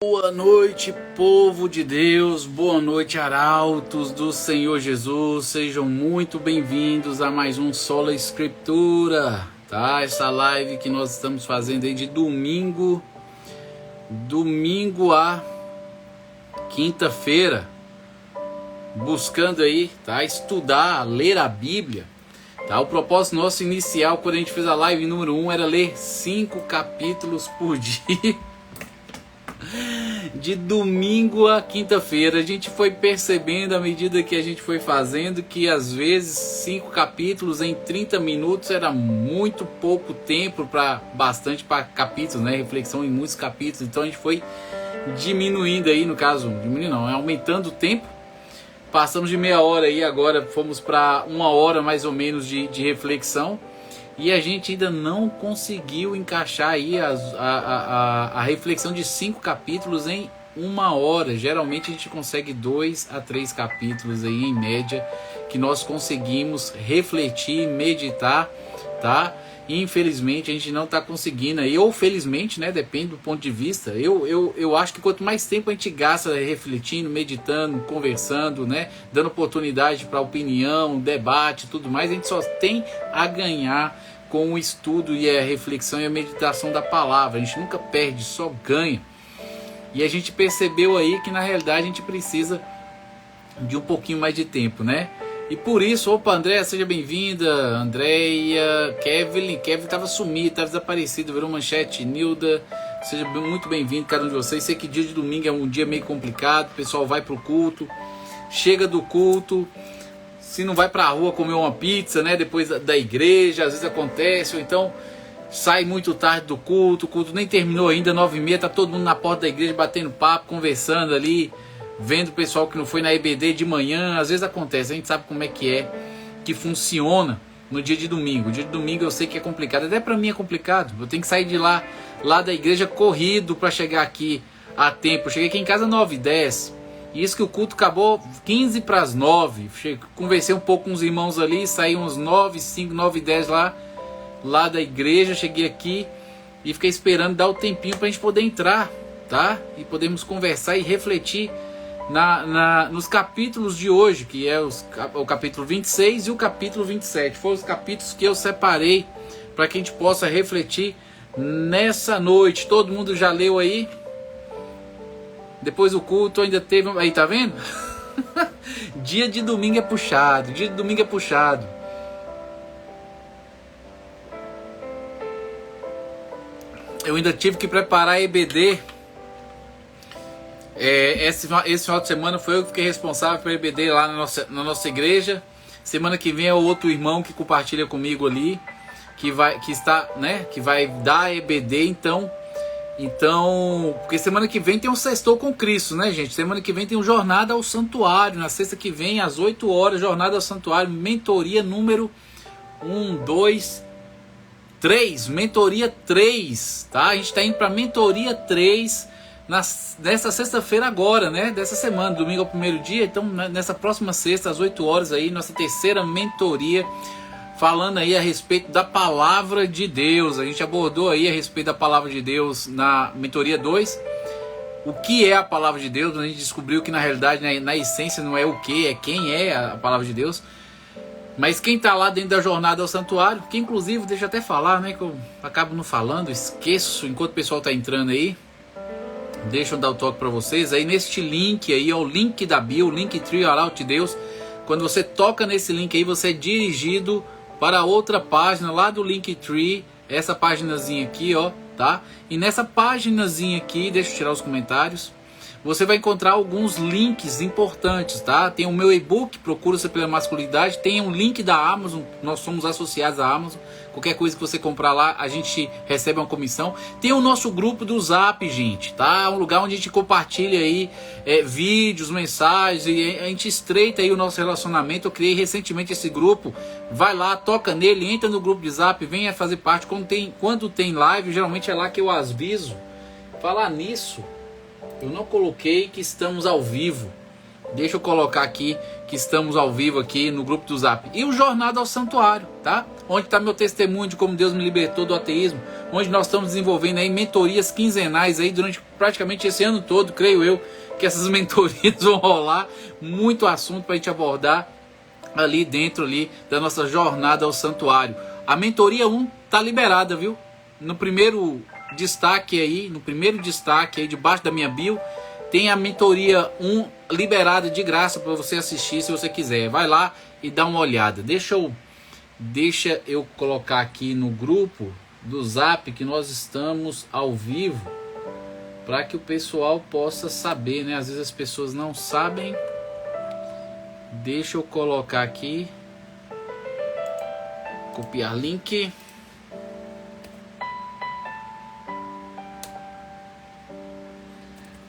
Boa noite, povo de Deus, boa noite, arautos do Senhor Jesus, sejam muito bem-vindos a mais um Sola Escritura, tá? Essa live que nós estamos fazendo aí de domingo a quinta-feira, buscando aí, tá? Estudar, ler a Bíblia, tá? O propósito nosso inicial, quando a gente fez a live número 1, era ler 5 capítulos por dia. De domingo a quinta-feira, a gente foi percebendo à medida que a gente foi fazendo que às vezes 5 capítulos em 30 minutos era muito pouco tempo para capítulos, né? Reflexão em muitos capítulos, então a gente foi diminuindo aí, no caso, diminuindo não, aumentando o tempo. Passamos de meia hora aí, agora fomos para 1 hora mais ou menos de reflexão. E a gente ainda não conseguiu encaixar aí a reflexão de 5 capítulos em 1 hora. Geralmente a gente consegue 2 a 3 capítulos aí em média que nós conseguimos refletir, meditar, tá? E infelizmente a gente não está conseguindo aí, ou felizmente, né? Depende do ponto de vista. Eu acho que quanto mais tempo a gente gasta refletindo, meditando, conversando, né? Dando oportunidade para opinião, debate, tudo mais, a gente só tem a ganhar com o estudo e a reflexão e a meditação da palavra. A gente nunca perde, só ganha. E a gente percebeu aí que na realidade a gente precisa de um pouquinho mais de tempo, né? E por isso, opa, Andréia, seja bem-vinda, Andréia, Kevin estava sumido, estava desaparecido, virou manchete, Nilda, seja muito bem-vindo, cada um de vocês. Sei que dia de domingo é um dia meio complicado, o pessoal vai pro culto, chega do culto, se não vai pra rua comer uma pizza, né, depois da igreja, às vezes acontece, ou então sai muito tarde do culto, o culto nem terminou ainda, 9h30, tá todo mundo na porta da igreja batendo papo, conversando ali, vendo o pessoal que não foi na EBD de manhã. Às vezes acontece, a gente sabe como é que funciona no dia de domingo. O dia de domingo eu sei que é complicado, até pra mim é complicado, eu tenho que sair de lá da igreja corrido pra chegar aqui a tempo. Eu cheguei aqui em casa 9h10, e isso que o culto acabou 15 para as 9. Conversei um pouco com os irmãos ali, saí uns 9h05, 9h10 lá da igreja. Cheguei aqui e fiquei esperando dar o tempinho para a gente poder entrar, tá? E podemos conversar e refletir nos capítulos de hoje, que é o capítulo 26 e o capítulo 27. Foram os capítulos que eu separei para que a gente possa refletir nessa noite. Todo mundo já leu aí? Depois do culto ainda teve... Aí, tá vendo? Dia de domingo é puxado. Dia de domingo é puxado. Eu ainda tive que preparar a EBD. Esse final de semana foi eu que fiquei responsável pela EBD lá na nossa igreja. Semana que vem é o outro irmão que compartilha comigo ali, que vai dar a EBD, então, porque semana que vem tem um Sextou com Cristo, né, gente? Semana que vem tem um Jornada ao Santuário. Na sexta que vem, às 8 horas, Jornada ao Santuário, mentoria número 1, 2, 3. Mentoria 3, tá? A gente tá indo pra mentoria 3 nessa sexta-feira agora, né? Dessa semana, domingo é o primeiro dia. Então, nessa próxima sexta, às 8 horas aí, nossa terceira mentoria, falando aí a respeito da palavra de Deus. A gente abordou aí a respeito da palavra de Deus na mentoria 2. O que é a palavra de Deus? A gente descobriu que na realidade, na essência, não é o que, é quem é a palavra de Deus. Mas quem está lá dentro da jornada ao santuário, que inclusive, deixa eu até falar, né, que eu acabo não falando, esqueço enquanto o pessoal está entrando aí. Deixa eu dar o toque para vocês. Aí neste link aí, ó, o link da bio, o Linktree Arauto de Deus. Quando você toca nesse link aí, você é dirigido para outra página lá do Linktree, essa paginazinha aqui, ó, tá? E nessa paginazinha aqui, deixa eu tirar os comentários, você vai encontrar alguns links importantes, tá? Tem o meu e-book, Procura-se pela Masculinidade, tem um link da Amazon, nós somos associados à Amazon, qualquer coisa que você comprar lá, a gente recebe uma comissão. Tem o nosso grupo do Zap, gente, tá? Um lugar onde a gente compartilha aí vídeos, mensagens, e a gente estreita aí o nosso relacionamento. Eu criei recentemente esse grupo, vai lá, toca nele, entra no grupo de Zap, venha fazer parte. Quando tem live, geralmente é lá que eu aviso. Falar nisso, eu não coloquei que estamos ao vivo, Deixa eu colocar aqui que estamos ao vivo aqui no grupo do Zap. E o Jornada ao Santuário, tá? Onde está meu testemunho de como Deus me libertou do ateísmo. Onde nós estamos desenvolvendo aí mentorias quinzenais aí durante praticamente esse ano todo, creio eu, que essas mentorias vão rolar. Muito assunto para a gente abordar ali dentro ali da nossa Jornada ao Santuário. A mentoria 1 tá liberada, viu? No primeiro destaque aí, debaixo da minha bio, tem a mentoria 1 liberada de graça para você assistir se você quiser. Vai lá e dá uma olhada. Deixa eu colocar aqui no grupo do Zap que nós estamos ao vivo, para que o pessoal possa saber, né? Às vezes as pessoas não sabem. Deixa eu colocar aqui. Copiar link.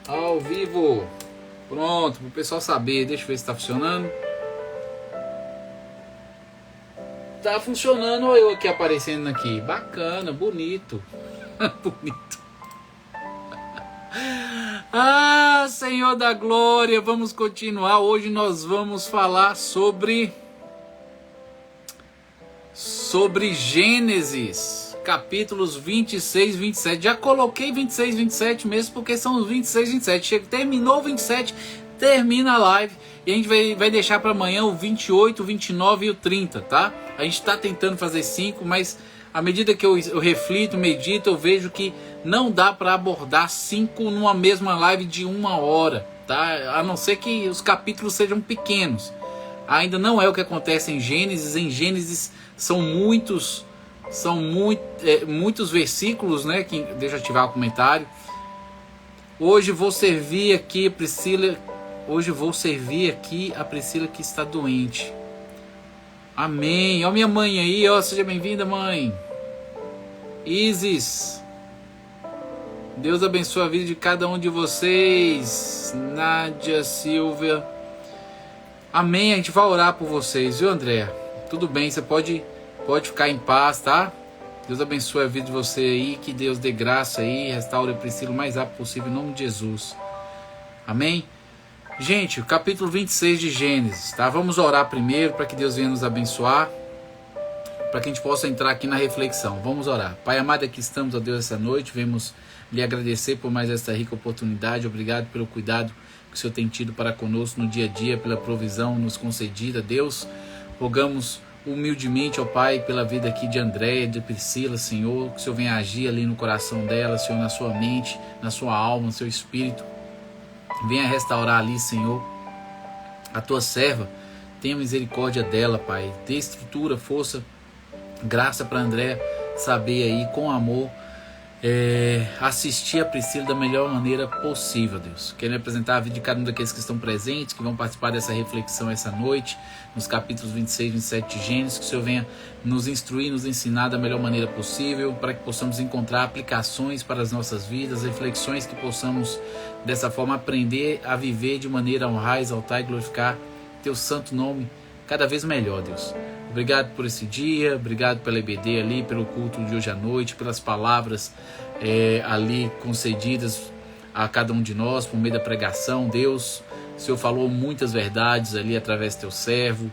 Ao vivo. Pronto, para o pessoal saber. Deixa eu ver se está funcionando. Tá funcionando, olha eu aqui aparecendo aqui. Bacana, bonito. Bonito. Ah, Senhor da Glória, vamos continuar. Hoje nós vamos falar sobre Gênesis, capítulos 26 e 27. Já coloquei 26 e 27 mesmo, porque são os 26 e 27. Terminou o 27, termina a live. E a gente vai deixar para amanhã o 28, o 29 e o 30, tá? A gente está tentando fazer 5, mas à medida que eu reflito, medito, eu vejo que não dá para abordar 5 numa mesma live de 1 hora, tá? A não ser que os capítulos sejam pequenos. Ainda não é o que acontece em Gênesis. Em Gênesis são muitos versículos, né? Deixa eu ativar o comentário. Hoje vou servir aqui a Priscila. Hoje vou servir aqui a Priscila que está doente. Amém. Ó minha mãe aí, ó, seja bem-vinda, mãe. Isis. Deus abençoe a vida de cada um de vocês. Nádia Silva. Amém. A gente vai orar por vocês, viu, André? Tudo bem, você pode ficar em paz, tá? Deus abençoe a vida de você aí, que Deus dê graça aí, restaure a Priscila o mais rápido possível, em nome de Jesus. Amém? Gente, o capítulo 26 de Gênesis, tá? Vamos orar primeiro para que Deus venha nos abençoar, para que a gente possa entrar aqui na reflexão. Vamos orar. Pai amado, aqui estamos, ó Deus, essa noite, vemos lhe agradecer por mais esta rica oportunidade. Obrigado pelo cuidado que o Senhor tem tido para conosco no dia a dia, pela provisão nos concedida. Deus, rogamos humildemente, ó Pai, pela vida aqui de Andréia, de Priscila, Senhor, que o Senhor venha agir ali no coração dela, Senhor, na sua mente, na sua alma, no seu espírito. Venha restaurar ali, Senhor, a tua serva. Tenha misericórdia dela, Pai. Dê estrutura, força, graça para André saber aí, com amor, assistir a Priscila da melhor maneira possível, Deus. Quero apresentar a vida de cada um daqueles que estão presentes, que vão participar dessa reflexão essa noite, nos capítulos 26 e 27 de Gênesis. Que o Senhor venha nos instruir, nos ensinar da melhor maneira possível, para que possamos encontrar aplicações para as nossas vidas, reflexões que possamos dessa forma aprender a viver de maneira a honrar, exaltar e glorificar teu santo nome cada vez melhor, Deus. Obrigado por esse dia, obrigado pela EBD ali, pelo culto de hoje à noite, pelas palavras ali concedidas a cada um de nós por meio da pregação. Deus, o Senhor falou muitas verdades ali através do teu servo,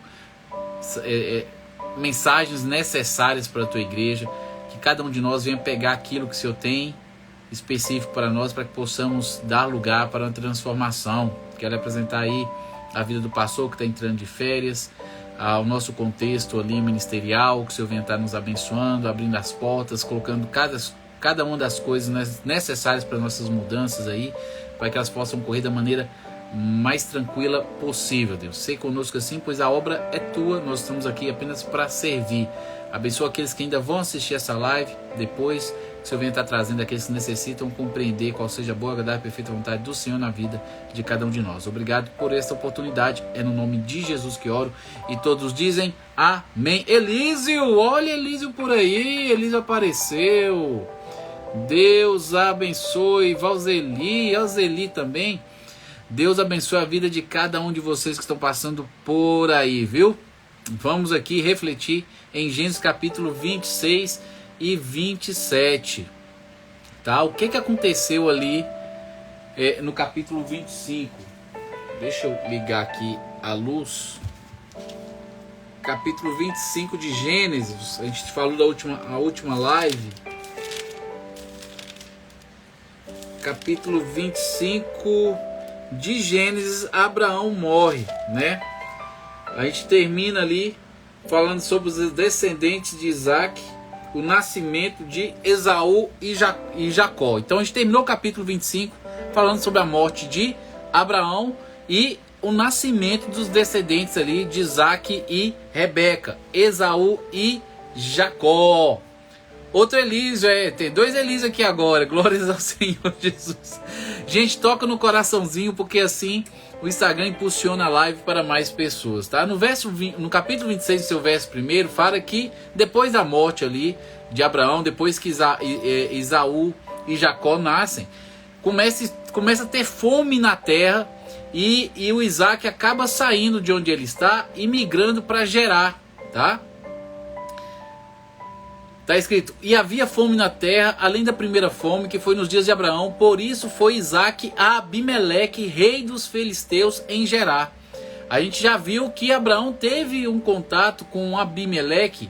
mensagens necessárias para a tua igreja, que cada um de nós venha pegar aquilo que o Senhor tem específico para nós, para que possamos dar lugar para uma transformação. Quero apresentar aí a vida do pastor que está entrando de férias, ao nosso contexto ali ministerial, que o Senhor venha estar nos abençoando, abrindo as portas, colocando cada uma das coisas necessárias para nossas mudanças aí, para que elas possam correr da maneira mais tranquila possível, Deus. Sei conosco assim, pois a obra é tua, nós estamos aqui apenas para servir. Abençoa aqueles que ainda vão assistir essa live depois, que o Senhor venha estar trazendo aqueles que necessitam compreender qual seja a boa, agradável e perfeita vontade do Senhor na vida de cada um de nós. Obrigado por esta oportunidade, é no nome de Jesus que oro, e todos dizem amém. Elísio, olha Elísio por aí, Elísio apareceu. Deus abençoe. Valzeli também. Deus abençoe a vida de cada um de vocês que estão passando por aí, viu? Vamos aqui refletir em Gênesis capítulo 26 e 27, tá? O que aconteceu ali no capítulo 25? Deixa eu ligar aqui a luz. Capítulo 25 de Gênesis. A gente falou da última live. Capítulo 25 de Gênesis, Abraão morre, né? A gente termina ali falando sobre os descendentes de Isaac, o nascimento de Esaú e Jacó. Então a gente terminou o capítulo 25 falando sobre a morte de Abraão e o nascimento dos descendentes ali de Isaac e Rebeca, Esaú e Jacó. Outro Elísio, tem dois Elísios aqui agora, glórias ao Senhor Jesus. Gente, toca no coraçãozinho, porque assim o Instagram impulsiona a live para mais pessoas, tá? No capítulo 26 do seu verso primeiro, fala que depois da morte ali de Abraão, depois que Esaú e Jacó nascem, começa a ter fome na terra e o Isaac acaba saindo de onde ele está e migrando para Gerar, tá? Está escrito, e havia fome na terra, além da primeira fome, que foi nos dias de Abraão, por isso foi Isaac a Abimeleque, rei dos filisteus, em Gerar. A gente já viu que Abraão teve um contato com Abimeleque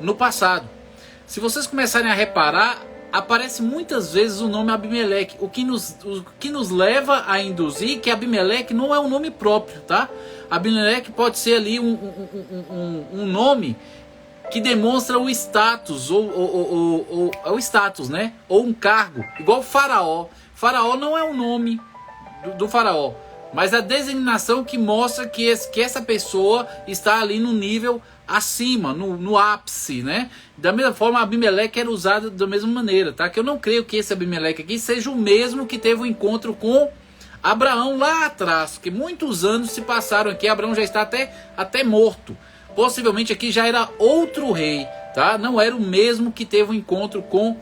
no passado. Se vocês começarem a reparar, aparece muitas vezes o nome Abimeleque, o que nos leva a induzir que Abimeleque não é um nome próprio, tá? Abimeleque pode ser ali um nome que demonstra o status, ou o status, né? Ou um cargo, igual Faraó. Faraó não é o nome do faraó, mas a designação que mostra que essa pessoa está ali no nível acima, no ápice, né? Da mesma forma, Abimeleque era usado da mesma maneira, tá? Que eu não creio que esse Abimeleque aqui seja o mesmo que teve o encontro com Abraão lá atrás, porque muitos anos se passaram aqui, Abraão já está até morto. Possivelmente aqui já era outro rei, tá? Não era o mesmo que teve um encontro com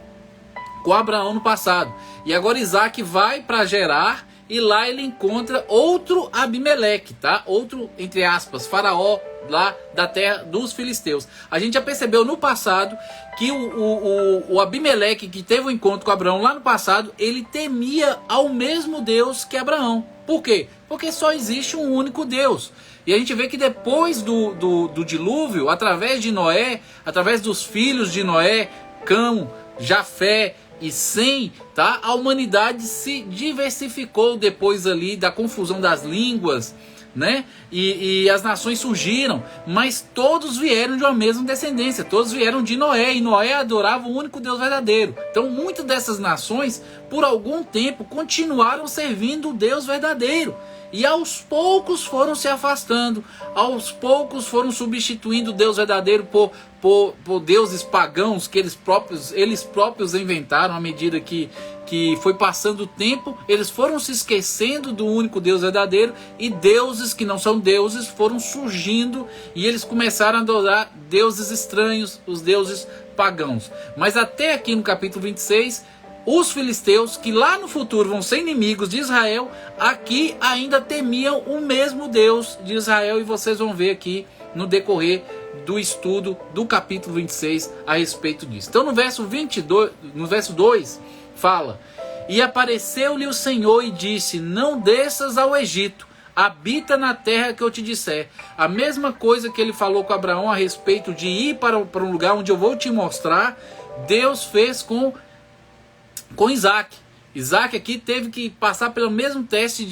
Abraão no passado. E agora Isaac vai para Gerar e lá ele encontra outro Abimeleque, tá? Outro, entre aspas, faraó lá da terra dos filisteus. A gente já percebeu no passado que o Abimeleque que teve um encontro com Abraão lá no passado, ele temia ao mesmo Deus que Abraão. Por quê? Porque só existe um único Deus. E a gente vê que depois do dilúvio, através de Noé, através dos filhos de Noé, Cão, Jafé e Sem, tá? A humanidade se diversificou depois ali da confusão das línguas, né? E as nações surgiram, mas todos vieram de uma mesma descendência, todos vieram de Noé, e Noé adorava o único Deus verdadeiro. Então muitas dessas nações, por algum tempo, continuaram servindo o Deus verdadeiro. E aos poucos foram se afastando, aos poucos foram substituindo o Deus verdadeiro por deuses pagãos que eles próprios inventaram. À medida que foi passando o tempo, eles foram se esquecendo do único Deus verdadeiro, e deuses que não são deuses foram surgindo, e eles começaram a adorar deuses estranhos, os deuses pagãos. Mas até aqui no capítulo 26... os filisteus, que lá no futuro vão ser inimigos de Israel, aqui ainda temiam o mesmo Deus de Israel, e vocês vão ver aqui no decorrer do estudo do capítulo 26 a respeito disso. Então no verso 2 fala: e apareceu-lhe o Senhor e disse, não desças ao Egito, habita na terra que eu te disser. A mesma coisa que ele falou com Abraão a respeito de ir para um lugar onde eu vou te mostrar, Deus fez com Isaac. Isaac aqui teve que passar pelo mesmo teste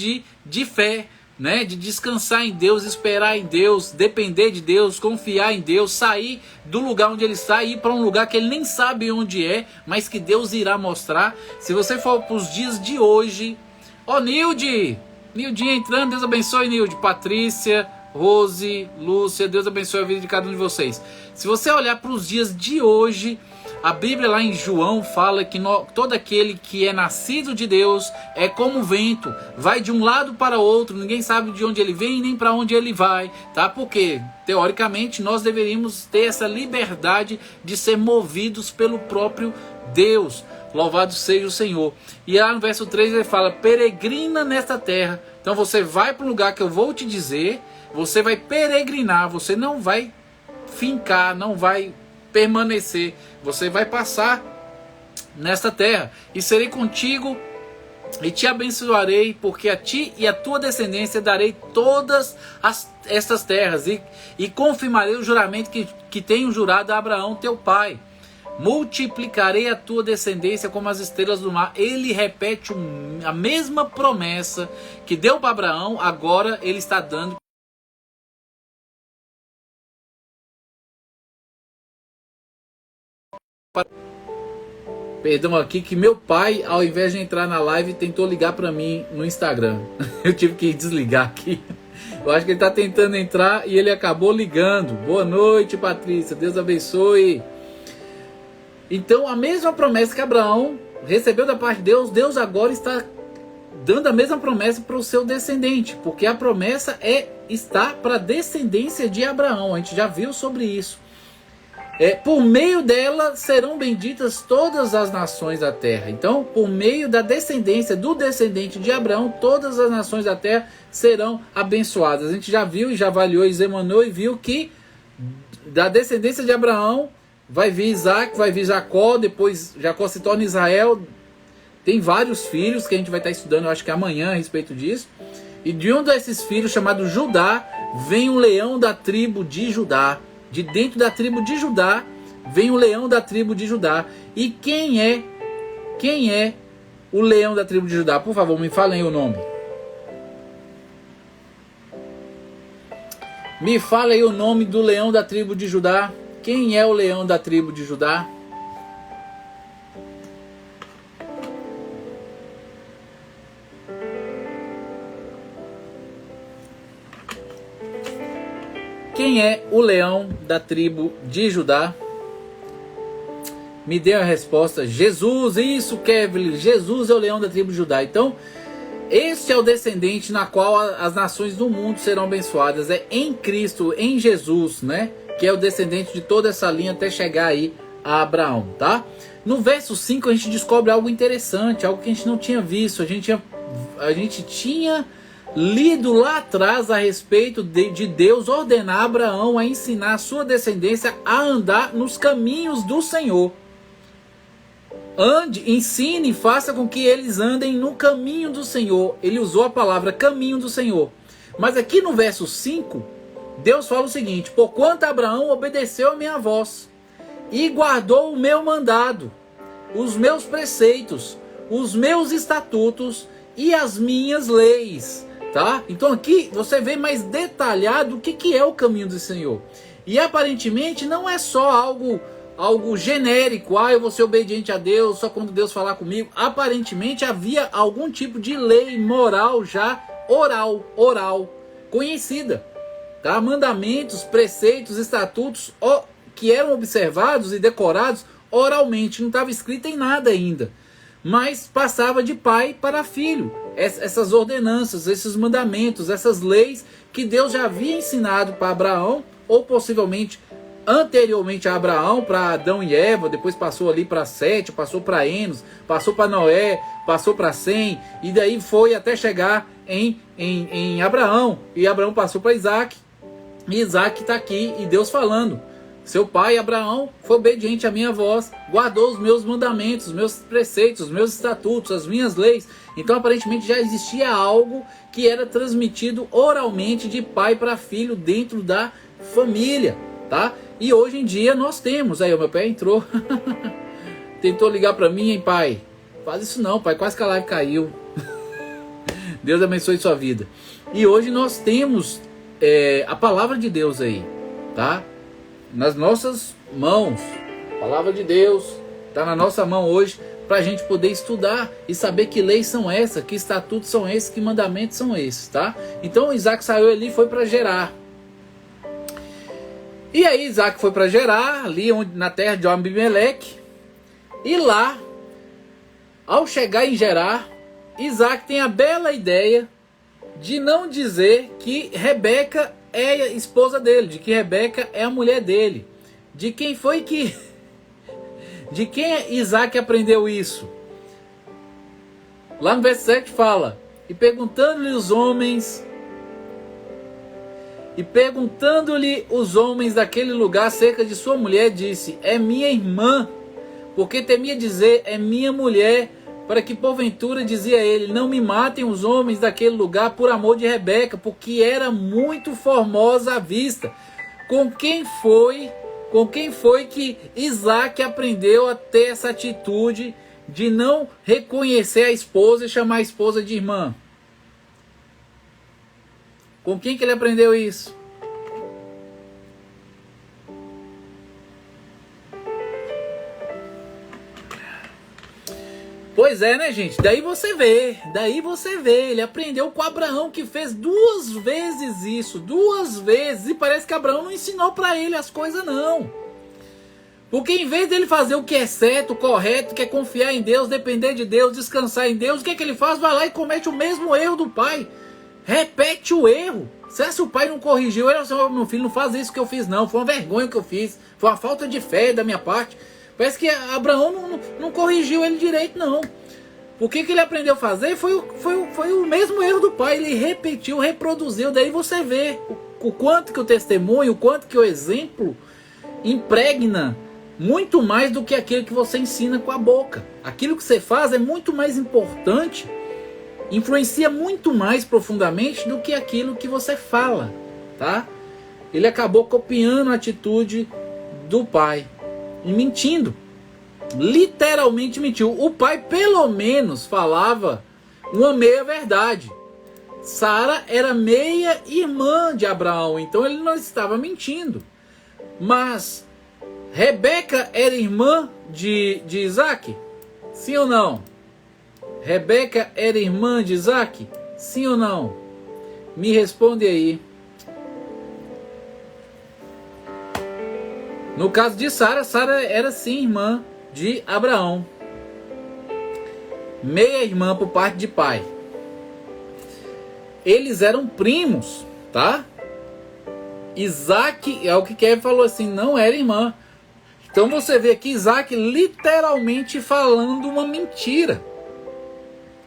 de fé, né? De descansar em Deus, esperar em Deus, depender de Deus, confiar em Deus, sair do lugar onde ele está e ir para um lugar que ele nem sabe onde é, mas que Deus irá mostrar. Se você for para os dias de hoje, Nilde entrando, Deus abençoe, Nilde, Patrícia, Rose, Lúcia, Deus abençoe a vida de cada um de vocês. Se você olhar para os dias de hoje, a Bíblia lá em João fala que todo aquele que é nascido de Deus é como o vento, vai de um lado para outro, ninguém sabe de onde ele vem nem para onde ele vai, tá? Porque, teoricamente, nós deveríamos ter essa liberdade de ser movidos pelo próprio Deus. Louvado seja o Senhor. E lá no verso 3 ele fala, peregrina nesta terra. Então você vai para o lugar que eu vou te dizer, você vai peregrinar, você não vai fincar, não vai permanecer, você vai passar nesta terra, e serei contigo E te abençoarei, porque a ti e a tua descendência darei todas estas terras, e confirmarei o juramento que tenho jurado a Abraão teu pai. Multiplicarei a tua descendência como as estrelas do mar. Ele repete a mesma promessa que deu para Abraão, agora ele está dando. Perdão aqui, que meu pai, ao invés de entrar na live, tentou ligar para mim no Instagram. Eu tive que desligar aqui. Eu acho que ele está tentando entrar e ele acabou ligando. Boa noite, Patrícia. Deus abençoe. Então, a mesma promessa que Abraão recebeu da parte de Deus, Deus agora está dando a mesma promessa para o seu descendente. Porque a promessa está para a descendência de Abraão. A gente já viu sobre isso. Por meio dela serão benditas todas as nações da terra. Então, por meio da descendência do descendente de Abraão, todas as nações da terra serão abençoadas. A gente já viu e já avaliou e examinou e viu que da descendência de Abraão vai vir Isaac, vai vir Jacó, depois Jacó se torna Israel. Tem vários filhos que a gente vai estar estudando, eu acho que amanhã, a respeito disso. E de um desses filhos, chamado Judá, vem o leão da tribo de Judá. De dentro da tribo de Judá vem o leão da tribo de Judá. E quem é o leão da tribo de Judá? Por favor, me falem o nome. Me fala aí o nome do leão da tribo de Judá. Quem é o leão da tribo de Judá? Quem é o leão da tribo de Judá? Me dê a resposta. Jesus, isso, Kevin. Jesus é o leão da tribo de Judá. Então, este é o descendente na qual as nações do mundo serão abençoadas. É em Cristo, em Jesus, né? Que é o descendente de toda essa linha até chegar aí a Abraão, tá? No verso 5 a gente descobre algo interessante, algo que a gente não tinha visto. A gente tinha lido lá atrás a respeito de Deus ordenar a Abraão a ensinar a sua descendência a andar nos caminhos do Senhor. Ensine e faça com que eles andem no caminho do Senhor. Ele usou a palavra caminho do Senhor. Mas aqui no verso 5, Deus fala o seguinte: porquanto Abraão obedeceu a minha voz e guardou o meu mandado, os meus preceitos, os meus estatutos e as minhas leis. Tá? Então aqui você vê mais detalhado o que é o caminho do Senhor. E aparentemente não é só algo genérico. Eu vou ser obediente a Deus só quando Deus falar comigo. Aparentemente havia algum tipo de lei moral já oral, conhecida. Tá? Mandamentos, preceitos, estatutos que eram observados e decorados oralmente. Não estava escrito em nada ainda. Mas passava de pai para filho. Essas ordenanças, esses mandamentos, essas leis que Deus já havia ensinado para Abraão, ou possivelmente anteriormente a Abraão, para Adão e Eva, depois passou ali para Sete, passou para Enos, passou para Noé, passou para Sem, e daí foi até chegar em Abraão, e Abraão passou para Isaac, e Isaac está aqui, e Deus falando: seu pai Abraão foi obediente à minha voz, guardou os meus mandamentos, os meus preceitos, os meus estatutos, as minhas leis. Então aparentemente já existia algo que era transmitido oralmente de pai para filho dentro da família, tá? E hoje em dia nós temos. Aí o meu pai entrou, tentou ligar para mim, hein, pai? Faz isso não, pai, quase que a live caiu. Deus abençoe sua vida. E hoje nós temos a palavra de Deus aí, tá? Nas nossas mãos. A palavra de Deus está na nossa mão hoje, para a gente poder estudar e saber que leis são essas, que estatutos são esses, que mandamentos são esses, tá? Então Isaac saiu ali e foi para Gerar. E aí Isaac foi para Gerar, ali na terra de Abimeleque. E lá, ao chegar em Gerar, Isaac tem a bela ideia de não dizer que Rebeca é a esposa dele, de que Rebeca é a mulher dele. De quem foi que... De quem Isaac aprendeu isso? Lá no verso 7 fala: E perguntando-lhe os homens daquele lugar acerca de sua mulher, disse: É minha irmã, porque temia dizer, é minha mulher, para que porventura, dizia ele, não me matem os homens daquele lugar por amor de Rebeca, porque era muito formosa à vista. Com quem foi que Isaac aprendeu a ter essa atitude de não reconhecer a esposa e chamar a esposa de irmã? Com quem que ele aprendeu isso? Pois é, né, gente? Daí você vê, ele aprendeu com Abraão, que fez 2 vezes isso, 2 vezes, e parece que Abraão não ensinou para ele as coisas, não. Porque em vez dele fazer o que é certo, correto, que é confiar em Deus, depender de Deus, descansar em Deus, o que é que ele faz? Vai lá e comete o mesmo erro do pai. Repete o erro. Se o pai não corrigiu, ele falou, meu filho, não faz isso que eu fiz não, foi uma vergonha que eu fiz, foi uma falta de fé da minha parte. Parece que Abraão não corrigiu ele direito, não. O que ele aprendeu a fazer foi o mesmo erro do pai. Ele repetiu, reproduziu. Daí você vê o quanto que o testemunho, o quanto que o exemplo impregna muito mais do que aquilo que você ensina com a boca. Aquilo que você faz é muito mais importante, influencia muito mais profundamente do que aquilo que você fala, tá? Ele acabou copiando a atitude do pai e mentindo, literalmente mentiu. O pai pelo menos falava uma meia verdade. Sara era meia irmã de Abraão, então ele não estava mentindo. Mas Rebeca era irmã de Isaac? Sim ou não? Rebeca era irmã de Isaac? Sim ou não? Me responde aí. No caso de Sara, Sara era sim irmã de Abraão. Meia irmã por parte de pai. Eles eram primos, tá? Isaac, é o que Kevin falou assim, não era irmã. Então você vê aqui Isaac literalmente falando uma mentira.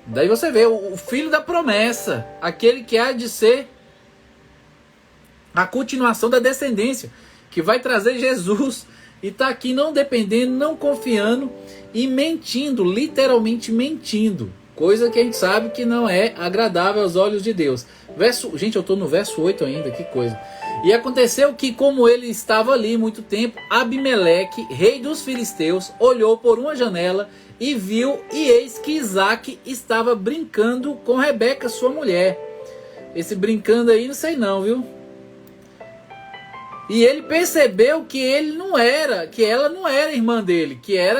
Daí você vê o filho da promessa, aquele que há de ser a continuação da descendência, que vai trazer Jesus, e está aqui não dependendo, não confiando e mentindo, literalmente mentindo, coisa que a gente sabe que não é agradável aos olhos de Deus. Gente, eu estou no verso 8 ainda, que coisa. E aconteceu que, como ele estava ali muito tempo, Abimeleque, rei dos filisteus, olhou por uma janela e viu, e eis que Isaac estava brincando com Rebeca, sua mulher. Esse brincando aí, não sei não, viu? E ele percebeu que ela não era irmã dele, que era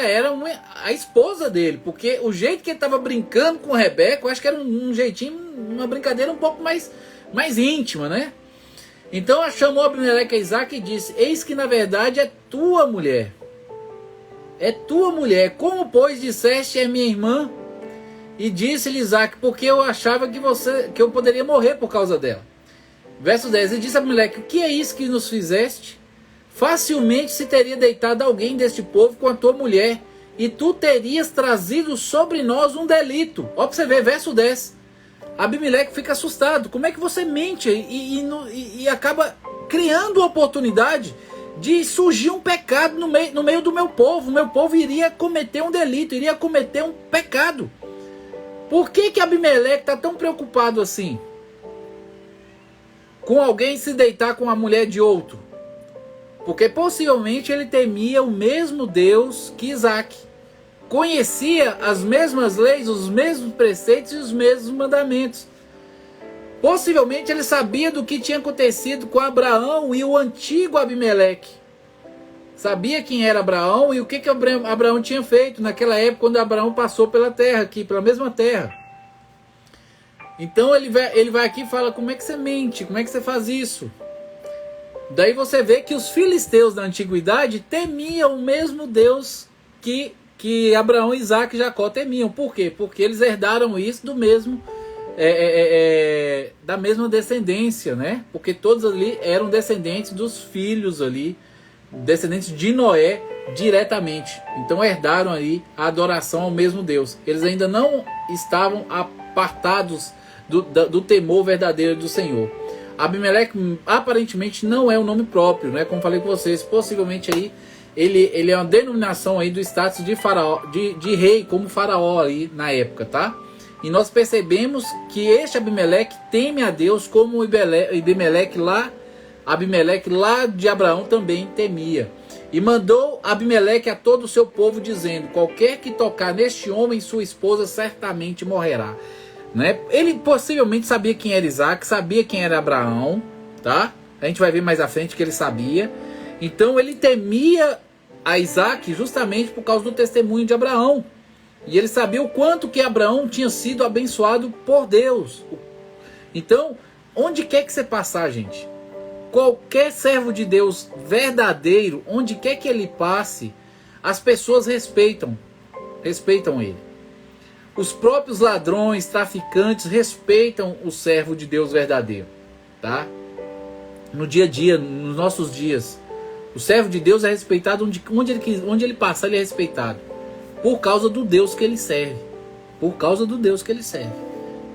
a esposa dele, porque o jeito que ele estava brincando com Rebeca, eu acho que era um jeitinho, uma brincadeira um pouco mais íntima, né? Então chamou Abimeleque a Isaac e disse, eis que na verdade é tua mulher. É tua mulher. Como, pois, disseste é minha irmã? E disse-lhe Isaac, porque eu achava que eu poderia morrer por causa dela. Verso 10, e disse a Abimeleque, o que é isso que nos fizeste? Facilmente se teria deitado alguém deste povo com a tua mulher, e tu terias trazido sobre nós um delito. Ó, pra você ver, verso 10. Abimeleque fica assustado. Como é que você mente e acaba criando a oportunidade de surgir um pecado no meio do meu povo? O meu povo iria cometer um delito, iria cometer um pecado. Por que Abimeleque está tão preocupado assim com alguém se deitar com a mulher de outro? Porque possivelmente ele temia o mesmo Deus que Isaac. Conhecia as mesmas leis, os mesmos preceitos e os mesmos mandamentos. Possivelmente ele sabia do que tinha acontecido com Abraão e o antigo Abimeleque. Sabia quem era Abraão e o que Abraão tinha feito naquela época quando Abraão passou pela terra aqui, pela mesma terra. Então ele vai aqui e fala, como é que você mente? Como é que você faz isso? Daí você vê que os filisteus da antiguidade temiam o mesmo Deus que Abraão, Isaac e Jacó temiam. Por quê? Porque eles herdaram isso do mesmo, da mesma descendência, né? Porque todos ali eram descendentes dos filhos ali, descendentes de Noé diretamente. Então herdaram ali a adoração ao mesmo Deus. Eles ainda não estavam apartados do temor verdadeiro do Senhor. Abimeleque aparentemente não é um nome próprio, né? Como falei com vocês, possivelmente aí ele é uma denominação aí do status de faraó, de rei, como faraó aí na época, tá? E nós percebemos que este Abimeleque teme a Deus como Abimeleque lá de Abraão também temia. E mandou Abimeleque a todo o seu povo, dizendo: qualquer que tocar neste homem, sua esposa certamente morrerá. Né? Ele possivelmente sabia quem era Isaac, sabia quem era Abraão, tá? A gente vai ver mais à frente que ele sabia. Então ele temia a Isaac justamente por causa do testemunho de Abraão. E ele sabia o quanto que Abraão tinha sido abençoado por Deus. Então, onde quer que você passar, gente, qualquer servo de Deus verdadeiro, onde quer que ele passe, as pessoas respeitam ele. Os próprios ladrões, traficantes respeitam o servo de Deus verdadeiro, tá? No dia a dia, nos nossos dias, o servo de Deus é respeitado onde ele passa, ele é respeitado. Por causa do Deus que ele serve. Por causa do Deus que ele serve.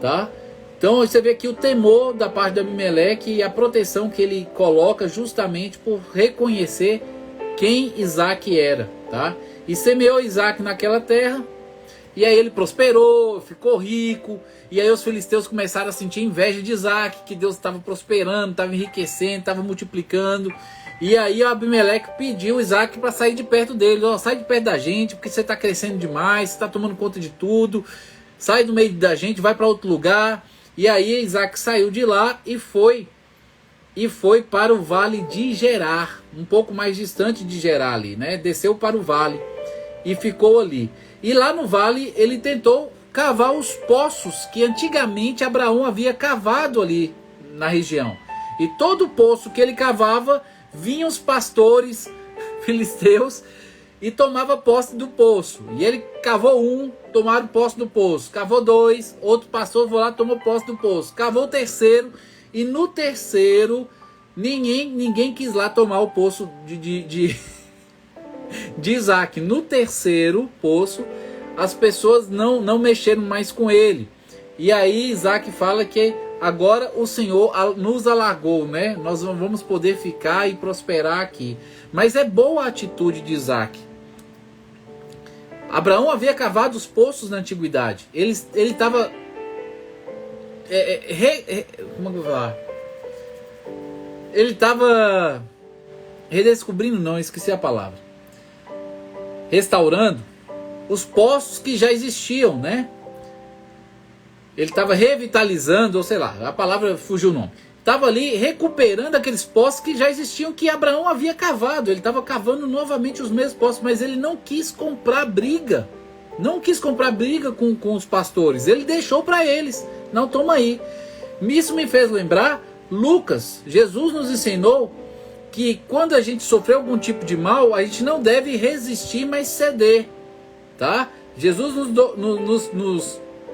Tá? Então você vê aqui o temor da parte de Abimeleque e a proteção que ele coloca justamente por reconhecer quem Isaac era. Tá? E semeou Isaac naquela terra. E aí ele prosperou, ficou rico. E aí os filisteus começaram a sentir inveja de Isaac, que Deus estava prosperando, estava enriquecendo, estava multiplicando. E aí o Abimeleque pediu Isaac para sair de perto dele. Sai de perto da gente, porque você está crescendo demais, você está tomando conta de tudo. Sai do meio da gente, vai para outro lugar. E aí Isaac saiu de lá e foi para o vale de Gerar, um pouco mais distante de Gerar ali, né? Desceu para o vale e ficou ali. E lá no vale ele tentou cavar os poços que antigamente Abraão havia cavado ali na região. E todo poço que ele cavava, vinham os pastores filisteus e tomava posse do poço. E ele cavou um, tomaram posse do poço. Cavou dois, outro pastor foi lá, tomou posse do poço. Cavou o terceiro, e no terceiro ninguém quis lá tomar o poço de Isaac. No terceiro poço, as pessoas não mexeram mais com ele. E aí Isaac fala que agora o Senhor nos alargou, né? Nós vamos poder ficar e prosperar aqui. Mas é boa a atitude de Isaac. Abraão havia cavado os poços na antiguidade. Ele estava... como é que eu vou falar? Ele estava redescobrindo, não, esqueci a palavra. Restaurando os poços que já existiam, né? Ele estava revitalizando, ou sei lá, a palavra fugiu o nome. Estava ali recuperando aqueles poços que já existiam, que Abraão havia cavado. Ele estava cavando novamente os mesmos poços, mas ele não quis comprar briga. Não quis comprar briga com os pastores. Ele deixou para eles. Não, toma aí. Isso me fez lembrar Lucas. Jesus nos ensinou que quando a gente sofrer algum tipo de mal, a gente não deve resistir, mas ceder. Tá? Jesus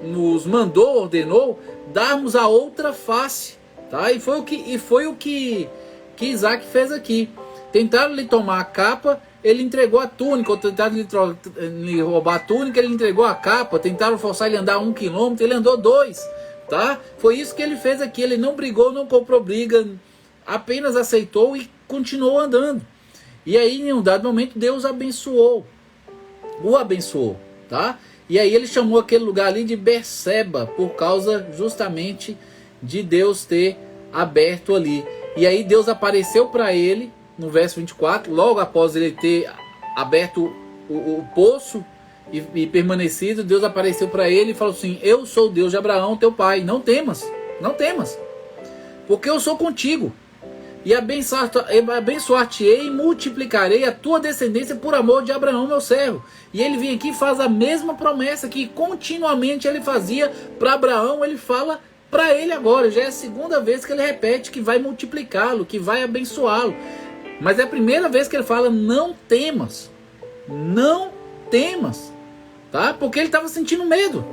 nos mandou, ordenou darmos a outra face, tá? E foi o que Isaac fez aqui. Tentaram lhe tomar a capa, ele entregou a túnica. Ou tentaram lhe roubar a túnica, ele entregou a capa. Tentaram forçar ele a andar 1 quilômetro, ele andou 2, tá? Foi isso que ele fez aqui. Ele não brigou, não comprou briga, apenas aceitou e continuou andando. E aí em um dado momento Deus o abençoou, tá? E aí ele chamou aquele lugar ali de Berseba, por causa justamente de Deus ter aberto ali. E aí Deus apareceu para ele, no verso 24, logo após ele ter aberto o poço e permanecido, Deus apareceu para ele e falou assim: eu sou o Deus de Abraão, teu pai, não temas, porque eu sou contigo. E abençoar-te-ei e multiplicarei a tua descendência por amor de Abraão, meu servo. E ele vem aqui e faz a mesma promessa que continuamente ele fazia para Abraão, ele fala para ele agora. Já é a segunda vez que ele repete que vai multiplicá-lo, que vai abençoá-lo. Mas é a primeira vez que ele fala: não temas, tá? Porque ele estava sentindo medo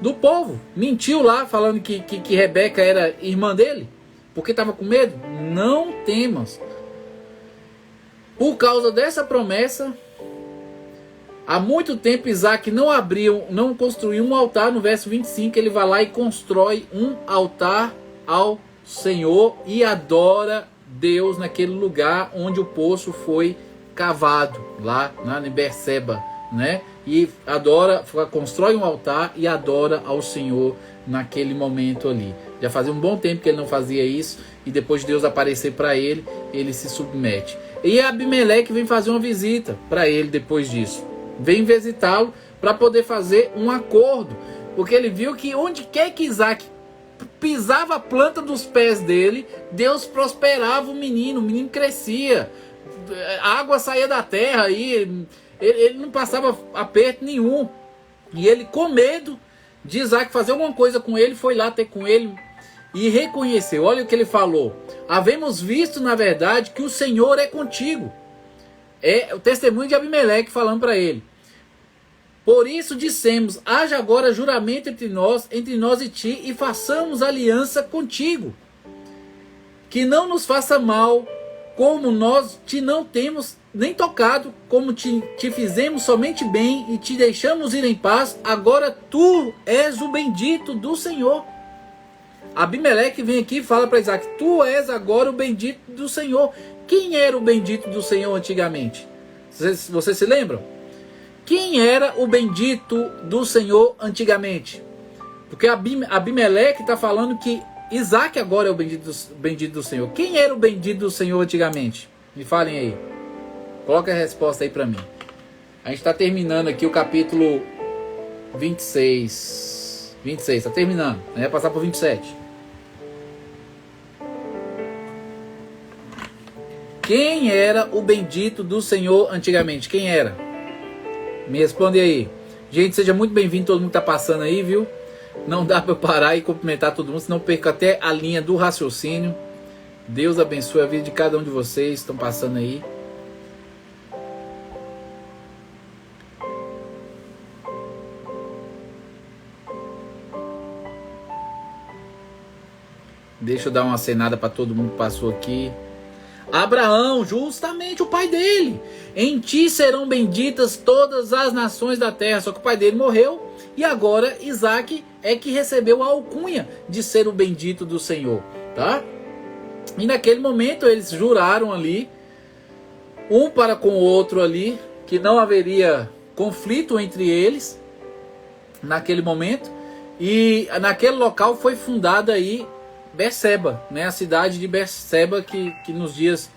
do povo. Mentiu lá falando que Rebeca era irmã dele, porque estava com medo. Não temas. Por causa dessa promessa, há muito tempo Isaac não construiu um altar. No verso 25 ele vai lá e constrói um altar ao Senhor e adora Deus naquele lugar onde o poço foi cavado lá em Berseba, né? E constrói um altar e adora ao Senhor naquele momento ali. Já fazia um bom tempo que ele não fazia isso, e depois de Deus aparecer para ele, ele se submete. E Abimeleque vem fazer uma visita para ele depois disso. Vem visitá-lo para poder fazer um acordo, porque ele viu que onde quer que Isaac pisava a planta dos pés dele, Deus prosperava o menino crescia, a água saía da terra, e ele não passava aperto nenhum. E ele, com medo de Isaac fazer alguma coisa com ele, foi lá ter com ele e reconheceu. Olha o que ele falou: havemos visto na verdade que o Senhor é contigo. É o testemunho de Abimeleque falando para ele. Por isso dissemos: haja agora juramento entre nós e ti, e façamos aliança contigo, que não nos faça mal, como nós te não temos nem tocado, como te fizemos somente bem e te deixamos ir em paz. Agora tu és o bendito do Senhor. Abimeleque vem aqui e fala para Isaac: tu és agora o bendito do Senhor. Quem era o bendito do Senhor antigamente? Vocês se lembram? Quem era o bendito do Senhor antigamente? Porque Abimeleque está falando que Isaac agora é o bendito do Senhor. Quem era o bendito do Senhor antigamente? Me falem aí. Coloca a resposta aí para mim. A gente está terminando aqui o capítulo 26. 26, está terminando. A gente vai passar para o 27. Quem era o bendito do Senhor antigamente? Quem era? Me responde aí. Gente, seja muito bem-vindo todo mundo que está passando aí, viu? Não dá para eu parar e cumprimentar todo mundo, senão perco até a linha do raciocínio. Deus abençoe a vida de cada um de vocês que estão passando aí. Deixa eu dar uma acenada para todo mundo que passou aqui. Abraão, justamente o pai dele. Em ti serão benditas todas as nações da terra. Só que o pai dele morreu e agora Isaac é que recebeu a alcunha de ser o bendito do Senhor, tá? E naquele momento eles juraram ali, um para com o outro ali, que não haveria conflito entre eles naquele momento. E naquele local foi fundada aí Berseba, né? A cidade de Berseba, que nos dias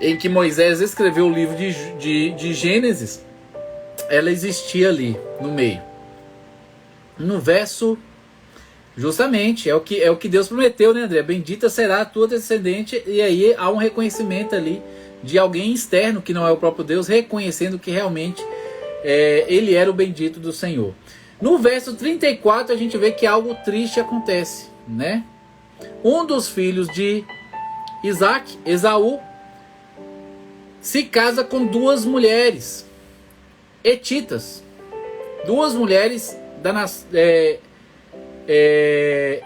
em que Moisés escreveu o livro de Gênesis, ela existia ali no meio. No verso, justamente, é o que Deus prometeu, né, André? Bendita será a tua descendente. E aí há um reconhecimento ali de alguém externo, que não é o próprio Deus, reconhecendo que realmente ele era o bendito do Senhor. No verso 34 a gente vê que algo triste acontece, né? Um dos filhos de Isaac, Esaú, se casa com duas mulheres hetitas. Duas mulheres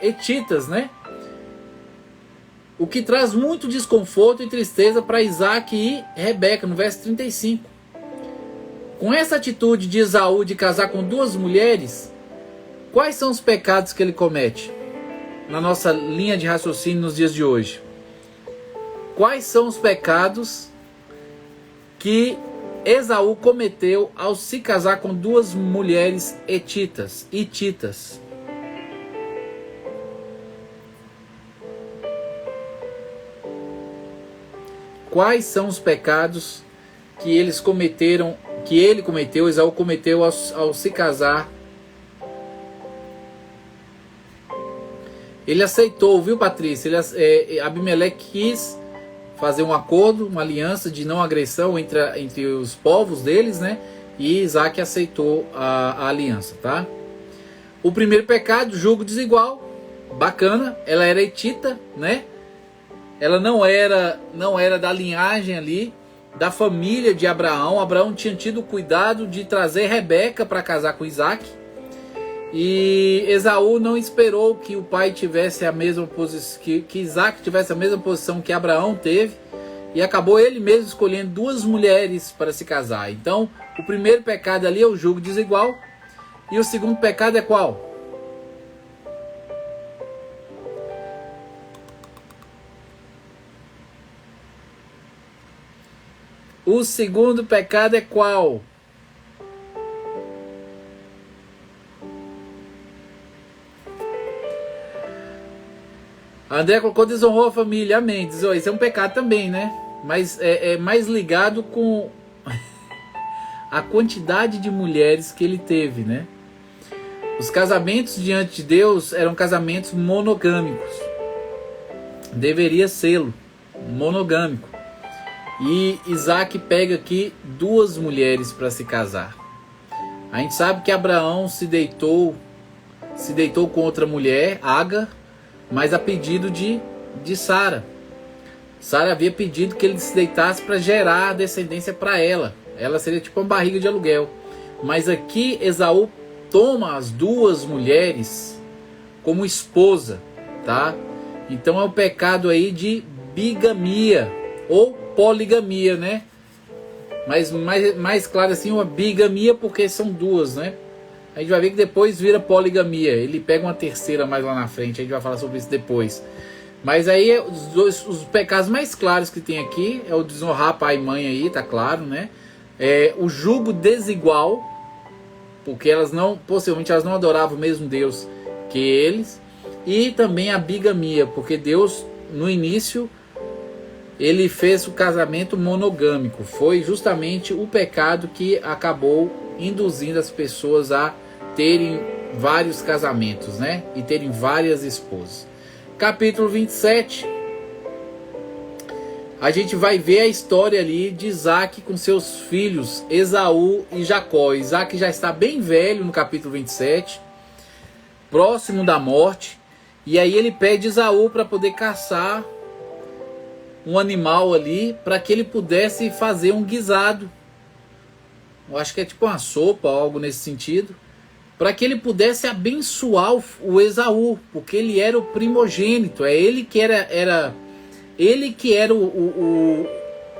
hetitas, né? O que traz muito desconforto e tristeza para Isaac e Rebeca, no verso 35. Com essa atitude de Esaú de casar com duas mulheres, quais são os pecados que ele comete? Na nossa linha de raciocínio nos dias de hoje. Quais são os pecados que Esaú cometeu ao se casar com duas mulheres hetitas? Quais são os pecados que eles cometeram, que ele cometeu, Esaú cometeu ao se casar? Ele aceitou, viu, Patrícia? Abimeleque quis fazer um acordo, uma aliança de não agressão entre os povos deles, né? E Isaac aceitou a aliança, tá? O primeiro pecado, julgo desigual. Bacana, ela era hetita, né? Ela não era da linhagem ali, da família de Abraão. Abraão tinha tido o cuidado de trazer Rebeca para casar com Isaac. E Esaú não esperou que o pai tivesse a mesma posição, que Isaac tivesse a mesma posição que Abraão teve, e acabou ele mesmo escolhendo duas mulheres para se casar. Então, o primeiro pecado ali é o julgo desigual, e o segundo pecado é qual? O segundo pecado é qual? André colocou: desonrou a família. Amém. Isso é um pecado também, né? Mas é mais ligado com a quantidade de mulheres que ele teve, né? Os casamentos diante de Deus eram casamentos monogâmicos. Deveria ser monogâmico. E Isaac pega aqui 2 mulheres para se casar. A gente sabe que Abraão se deitou com outra mulher, Agar, mas a pedido de Sara. Sara havia pedido que ele se deitasse para gerar descendência para ela. Ela seria tipo uma barriga de aluguel. Mas aqui Esaú toma as 2 mulheres como esposa, tá? Então é o pecado aí de bigamia ou poligamia, né? Mas mais claro assim, uma bigamia, porque são 2, né? A gente vai ver que depois vira poligamia. Ele pega uma terceira mais lá na frente. A gente vai falar sobre isso depois. Mas aí os pecados mais claros que tem aqui é o desonrar pai e mãe aí, tá claro, né? O jugo desigual, porque possivelmente elas não adoravam o mesmo Deus que eles. E também a bigamia, porque Deus no início ele fez o casamento monogâmico. Foi justamente o pecado que acabou induzindo as pessoas a terem vários casamentos, né? E terem várias esposas. Capítulo 27. A gente vai ver a história ali de Isaac com seus filhos Esaú e Jacó. Isaac já está bem velho no capítulo 27, próximo da morte. E aí ele pede Esaú para poder caçar um animal ali, para que ele pudesse fazer um guisado. Eu acho que é tipo uma sopa, algo nesse sentido. Para que ele pudesse abençoar o Esaú, porque ele era o primogênito. É ele que era ele que era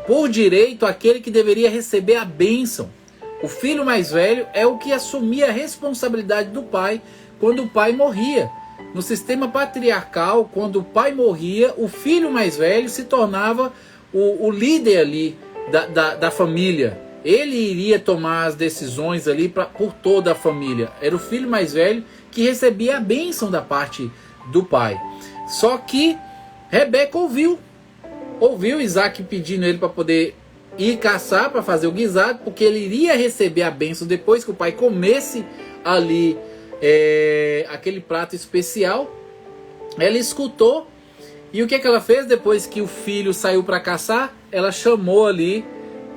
por direito aquele que deveria receber a bênção. O filho mais velho é o que assumia a responsabilidade do pai quando o pai morria. No sistema patriarcal, quando o pai morria, o filho mais velho se tornava o líder ali da família. Ele iria tomar as decisões ali por toda a família. Era o filho mais velho que recebia a bênção da parte do pai. Só que Rebeca ouviu Isaac pedindo ele para poder ir caçar, para fazer o guisado, porque ele iria receber a bênção depois que o pai comesse ali aquele prato especial. Ela escutou, e o que ela fez depois que o filho saiu para caçar? Ela chamou ali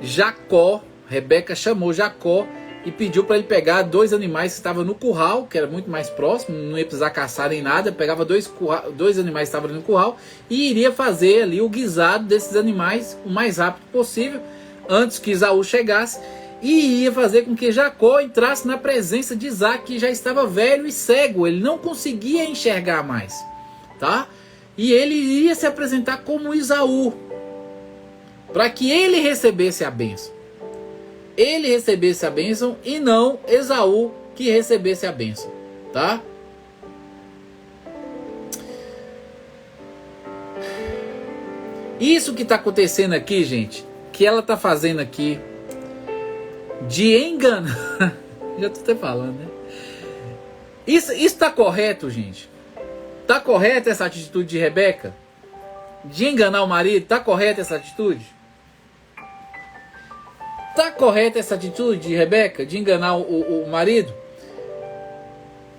Jacó. Rebeca chamou Jacó e pediu para ele pegar 2 animais que estavam no curral, que era muito mais próximo, não ia precisar caçar nem nada. Pegava 2 animais que estavam no curral e iria fazer ali o guisado desses animais o mais rápido possível, antes que Esaú chegasse, e ia fazer com que Jacó entrasse na presença de Isaac, que já estava velho e cego. Ele não conseguia enxergar mais, tá? E ele iria se apresentar como Esaú, para que ele recebesse a bênção. Ele recebesse a bênção e não Esaú que recebesse a bênção, tá? Isso que está acontecendo aqui, gente, que ela está fazendo aqui de enganar. Já estou até falando, né? Isso está correto, gente? Está correta essa atitude de Rebeca? De enganar o marido? Está correta essa atitude? Está correta essa atitude de Rebeca, de enganar o marido?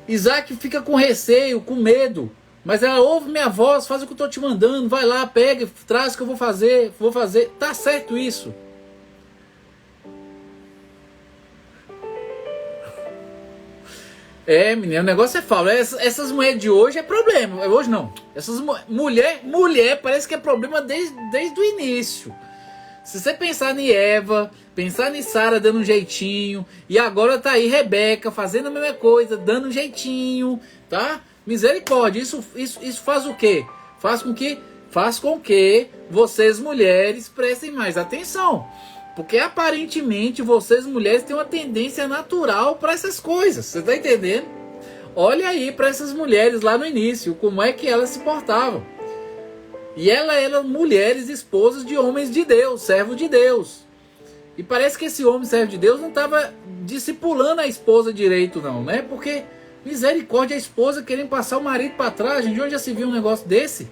Isaac fica com receio, com medo. Mas ela ouve minha voz, faz o que eu estou te mandando. Vai lá, pega, traz o que eu vou fazer. Tá certo isso. Menino, o negócio é falso. Essas mulheres de hoje é problema. Hoje não. Essas mulher parece que é problema desde o início. Se você pensar em Eva, pensar em Sara dando um jeitinho, e agora tá aí Rebeca fazendo a mesma coisa, dando um jeitinho, tá? Misericórdia, isso faz o quê? Faz com que vocês mulheres prestem mais atenção. Porque aparentemente vocês mulheres têm uma tendência natural para essas coisas, você tá entendendo? Olha aí para essas mulheres lá no início, como é que elas se portavam. E elas eram mulheres esposas de homens de Deus, servos de Deus. E parece que esse homem servo de Deus não estava discipulando a esposa direito não, né? Porque, misericórdia, a esposa querendo passar o marido para trás. Gente, onde já se viu um negócio desse?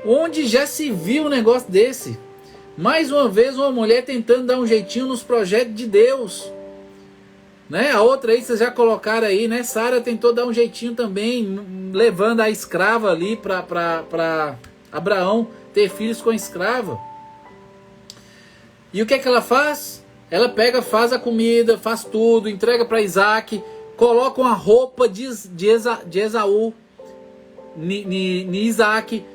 Onde já se viu um negócio desse? Mais uma vez uma mulher tentando dar um jeitinho nos projetos de Deus. Né? A outra aí, vocês já colocaram aí, né? Sara tentou dar um jeitinho também, levando a escrava ali para Abraão ter filhos com a escrava. E o que é que ela faz? Ela pega, faz a comida, faz tudo, entrega para Isaac, coloca uma roupa de Esaú em Isaac,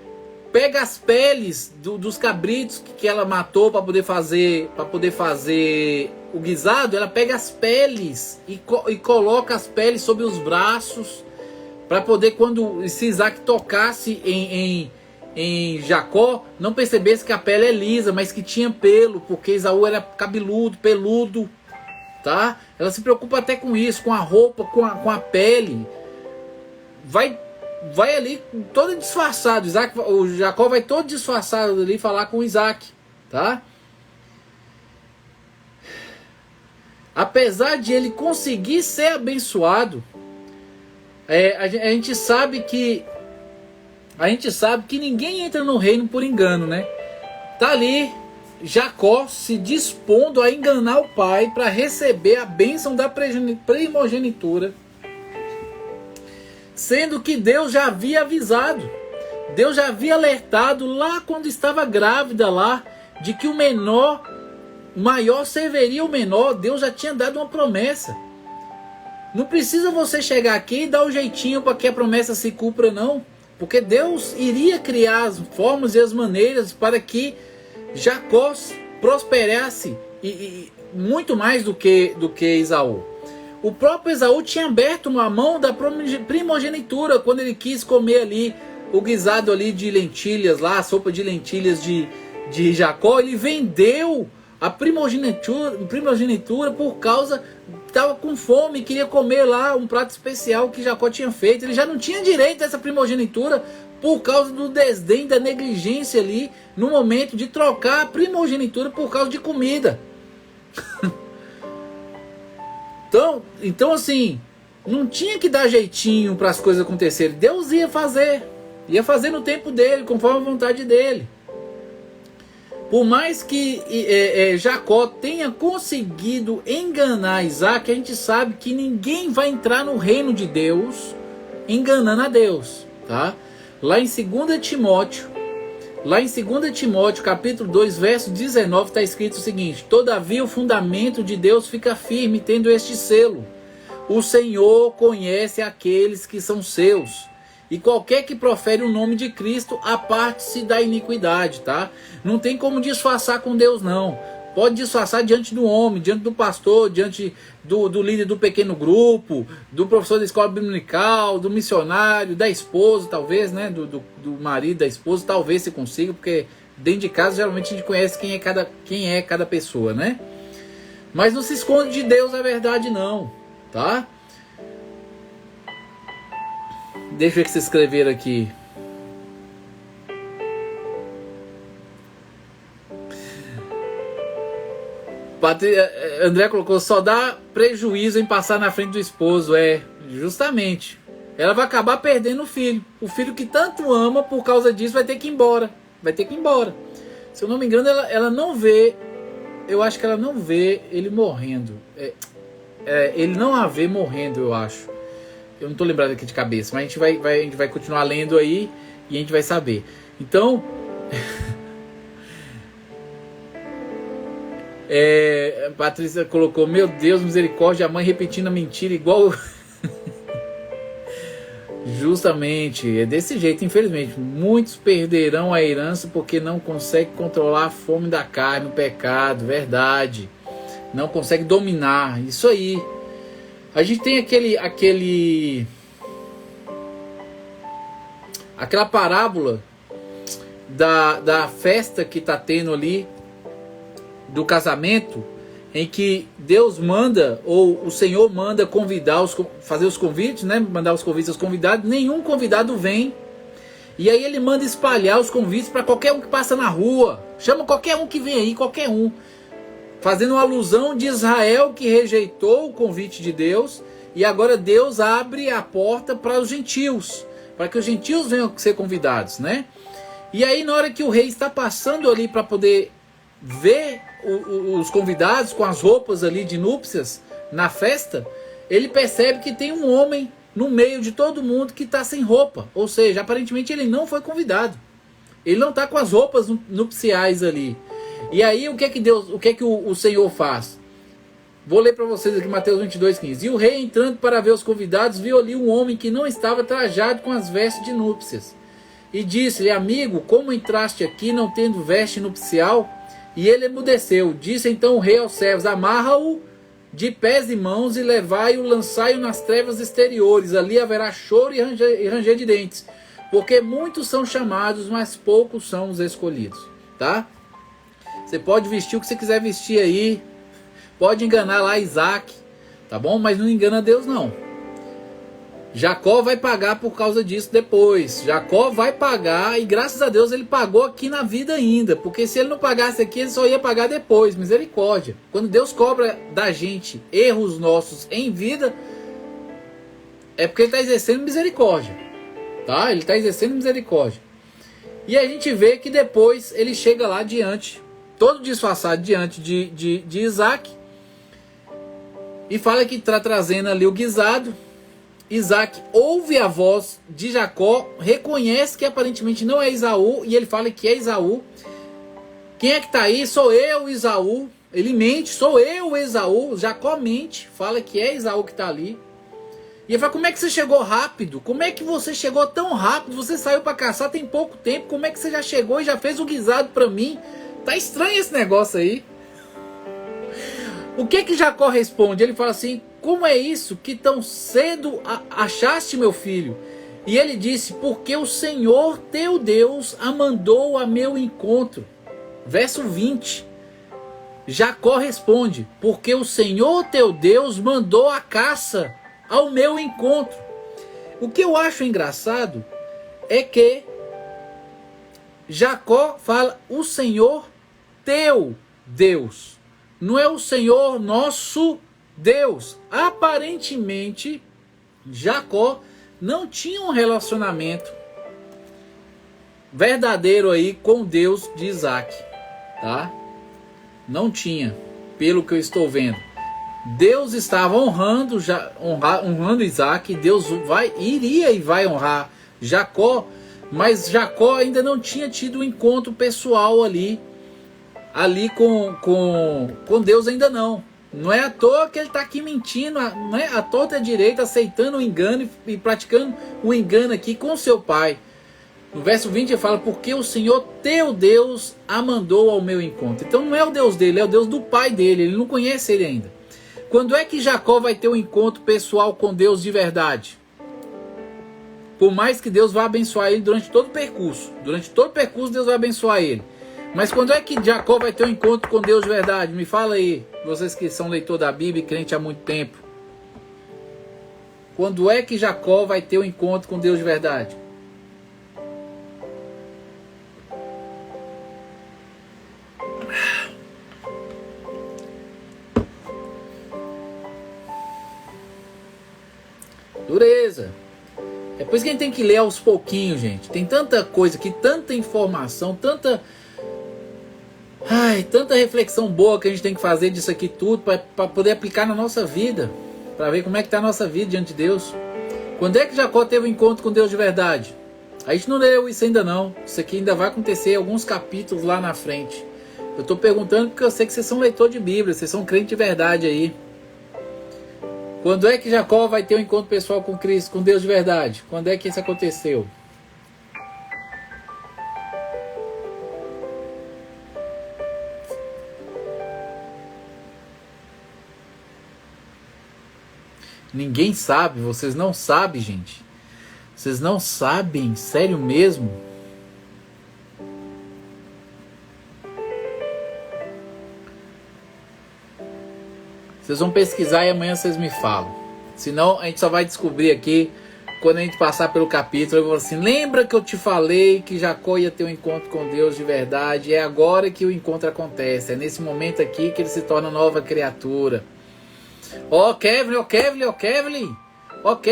pega as peles dos cabritos que ela matou para poder fazer o guisado. Ela pega as peles e coloca as peles sobre os braços para poder, quando se Isaac tocasse em Jacó, não percebesse que a pele é lisa, mas que tinha pelo, porque Esaú era cabeludo, peludo, tá? Ela se preocupa até com isso, com a roupa, com a pele. Vai ali todo disfarçado. O Jacó vai todo disfarçado ali falar com Isaac, tá? Apesar de ele conseguir ser abençoado, a gente sabe que ninguém entra no reino por engano, né? Tá ali Jacó se dispondo a enganar o pai para receber a bênção da primogenitura, sendo que Deus já havia avisado, Deus já havia alertado lá quando estava grávida lá, de que o maior serviria o menor. Deus já tinha dado uma promessa. Não precisa você chegar aqui e dar um jeitinho para que a promessa se cumpra, não. Porque Deus iria criar as formas e as maneiras para que Jacó prosperasse e muito mais do que Esaú. O próprio Esaú tinha aberto uma mão da primogenitura quando ele quis comer ali o guisado ali de lentilhas, lá, a sopa de lentilhas de Jacó. Ele vendeu a primogenitura por causa que estava com fome e queria comer lá um prato especial que Jacó tinha feito. Ele já não tinha direito a essa primogenitura por causa do desdém, da negligência ali no momento de trocar a primogenitura por causa de comida. Então assim, não tinha que dar jeitinho para as coisas acontecerem. Deus ia fazer no tempo dele, conforme a vontade dele. Por mais que Jacó tenha conseguido enganar Isaac, a gente sabe que ninguém vai entrar no reino de Deus enganando a Deus, tá? Lá em 2 Timóteo, capítulo 2, verso 19, está escrito o seguinte: todavia o fundamento de Deus fica firme, tendo este selo: o Senhor conhece aqueles que são seus, e qualquer que profere o nome de Cristo, aparte-se da iniquidade, tá? Não tem como disfarçar com Deus, não. Pode disfarçar diante do homem, diante do pastor, diante do líder do pequeno grupo, do professor da escola dominical, do missionário, da esposa, talvez, né? Do marido, da esposa, talvez se consiga, porque dentro de casa geralmente a gente conhece quem é cada pessoa, né? Mas não se esconde de Deus a verdade, não, tá? Deixa eu ver o que vocês escreveram aqui. André colocou: só dá prejuízo em passar na frente do esposo. Justamente. Ela vai acabar perdendo o filho. O filho que tanto ama, por causa disso, vai ter que ir embora. Se eu não me engano, ela não vê. Eu acho que ela não vê ele morrendo. Ele não a vê morrendo, eu acho. Eu não estou lembrado aqui de cabeça, mas a gente vai continuar lendo aí e a gente vai saber. Então, a Patrícia colocou: meu Deus, misericórdia, a mãe repetindo a mentira igual. Justamente, é desse jeito, infelizmente. Muitos perderão a herança porque não conseguem controlar a fome da carne, o pecado, verdade. Não consegue dominar, isso aí. A gente tem aquela parábola da festa que está tendo ali, do casamento, em que Deus manda, ou o Senhor manda fazer os convites, né? Mandar os convites aos convidados. Nenhum convidado vem. E aí ele manda espalhar os convites para qualquer um que passa na rua. Chama qualquer um que vem aí, qualquer um. fazendo uma alusão de Israel que rejeitou o convite de Deus, e agora Deus abre a porta para os gentios, para que os gentios venham ser convidados, né? E aí na hora que o rei está passando ali para poder ver os convidados com as roupas ali de núpcias na festa, ele percebe que tem um homem no meio de todo mundo que está sem roupa, ou seja, aparentemente ele não foi convidado, ele não está com as roupas nupciais ali. E aí o que é que o Senhor faz? Vou ler para vocês aqui Mateus 22:15. E o rei, entrando para ver os convidados, viu ali um homem que não estava trajado com as vestes de núpcias. E disse-lhe: amigo, como entraste aqui não tendo veste nupcial? E ele emudeceu. Disse então o rei aos servos: amarra-o de pés e mãos e levai-o, lançai-o nas trevas exteriores. Ali haverá choro e ranger de dentes, porque muitos são chamados, mas poucos são os escolhidos. Tá? Você pode vestir o que você quiser vestir aí, pode enganar lá Isaac, tá bom? Mas não engana Deus não. Jacó vai pagar por causa disso depois. Jacó vai pagar, e graças a Deus ele pagou aqui na vida ainda, porque se ele não pagasse aqui, ele só ia pagar depois. Misericórdia. Quando Deus cobra da gente erros nossos em vida, é porque ele está exercendo misericórdia, tá? Ele está exercendo misericórdia. E a gente vê que depois ele chega lá diante, todo disfarçado diante de Isaac, e fala que está trazendo ali o guisado. Isaac ouve a voz de Jacó, reconhece que aparentemente não é Esaú, e ele fala que é Esaú. Quem é que está aí? Sou eu, Esaú. Ele mente, sou eu, Esaú. Jacó mente, fala que é Esaú que está ali. E ele fala: como é que você chegou rápido? Como é que você chegou tão rápido? Você saiu para caçar tem pouco tempo, como é que você já chegou e já fez o guisado para mim? Tá estranho esse negócio aí. O que Jacó responde? Ele fala assim: como é isso que tão cedo achaste meu filho? E ele disse: porque o Senhor teu Deus a mandou a meu encontro. Verso 20. Jacó responde: porque o Senhor teu Deus mandou a caça ao meu encontro. O que eu acho engraçado é que Jacó fala: o Senhor teu Deus. Não é o Senhor nosso Deus. Aparentemente, Jacó não tinha um relacionamento verdadeiro aí com Deus de Isaac, tá? Não tinha, pelo que eu estou vendo. Deus estava honrando Isaac, Deus iria e vai honrar Jacó, mas Jacó ainda não tinha tido um encontro pessoal ali com Deus ainda não. Não é à toa que ele está aqui mentindo, não é à toa é direito, aceitando o engano e praticando o engano aqui com seu pai. No verso 20 ele fala: porque o Senhor teu Deus a mandou ao meu encontro. Então não é o Deus dele, é o Deus do pai dele, ele não conhece ele ainda. Quando é que Jacó vai ter um encontro pessoal com Deus de verdade? Por mais que Deus vá abençoar ele durante todo o percurso. Durante todo o percurso Deus vai abençoar ele. Mas quando é que Jacó vai ter um encontro com Deus de verdade? Me fala aí, vocês que são leitor da Bíblia e crente há muito tempo. Quando é que Jacó vai ter um encontro com Deus de verdade? Dureza. É por isso que a gente tem que ler aos pouquinhos, gente. Tem tanta coisa aqui, tanta informação, tanta reflexão boa que a gente tem que fazer disso aqui tudo para poder aplicar na nossa vida, para ver como é que está a nossa vida diante de Deus. Quando é que Jacó teve um encontro com Deus de verdade? A gente não leu isso ainda não. Isso aqui ainda vai acontecer em alguns capítulos lá na frente. Eu estou perguntando porque eu sei que vocês são leitor de Bíblia, vocês são crente de verdade aí. Quando é que Jacó vai ter um encontro pessoal com Cristo, com Deus de verdade? Quando é que isso aconteceu? Ninguém sabe, vocês não sabem, gente. Vocês não sabem, sério mesmo? Vocês vão pesquisar e amanhã vocês me falam. Senão a gente só vai descobrir aqui quando a gente passar pelo capítulo, eu vou assim, lembra que eu te falei que Jacó ia ter um encontro com Deus de verdade? É agora que o encontro acontece, é nesse momento aqui que ele se torna nova criatura. Ó Kevin,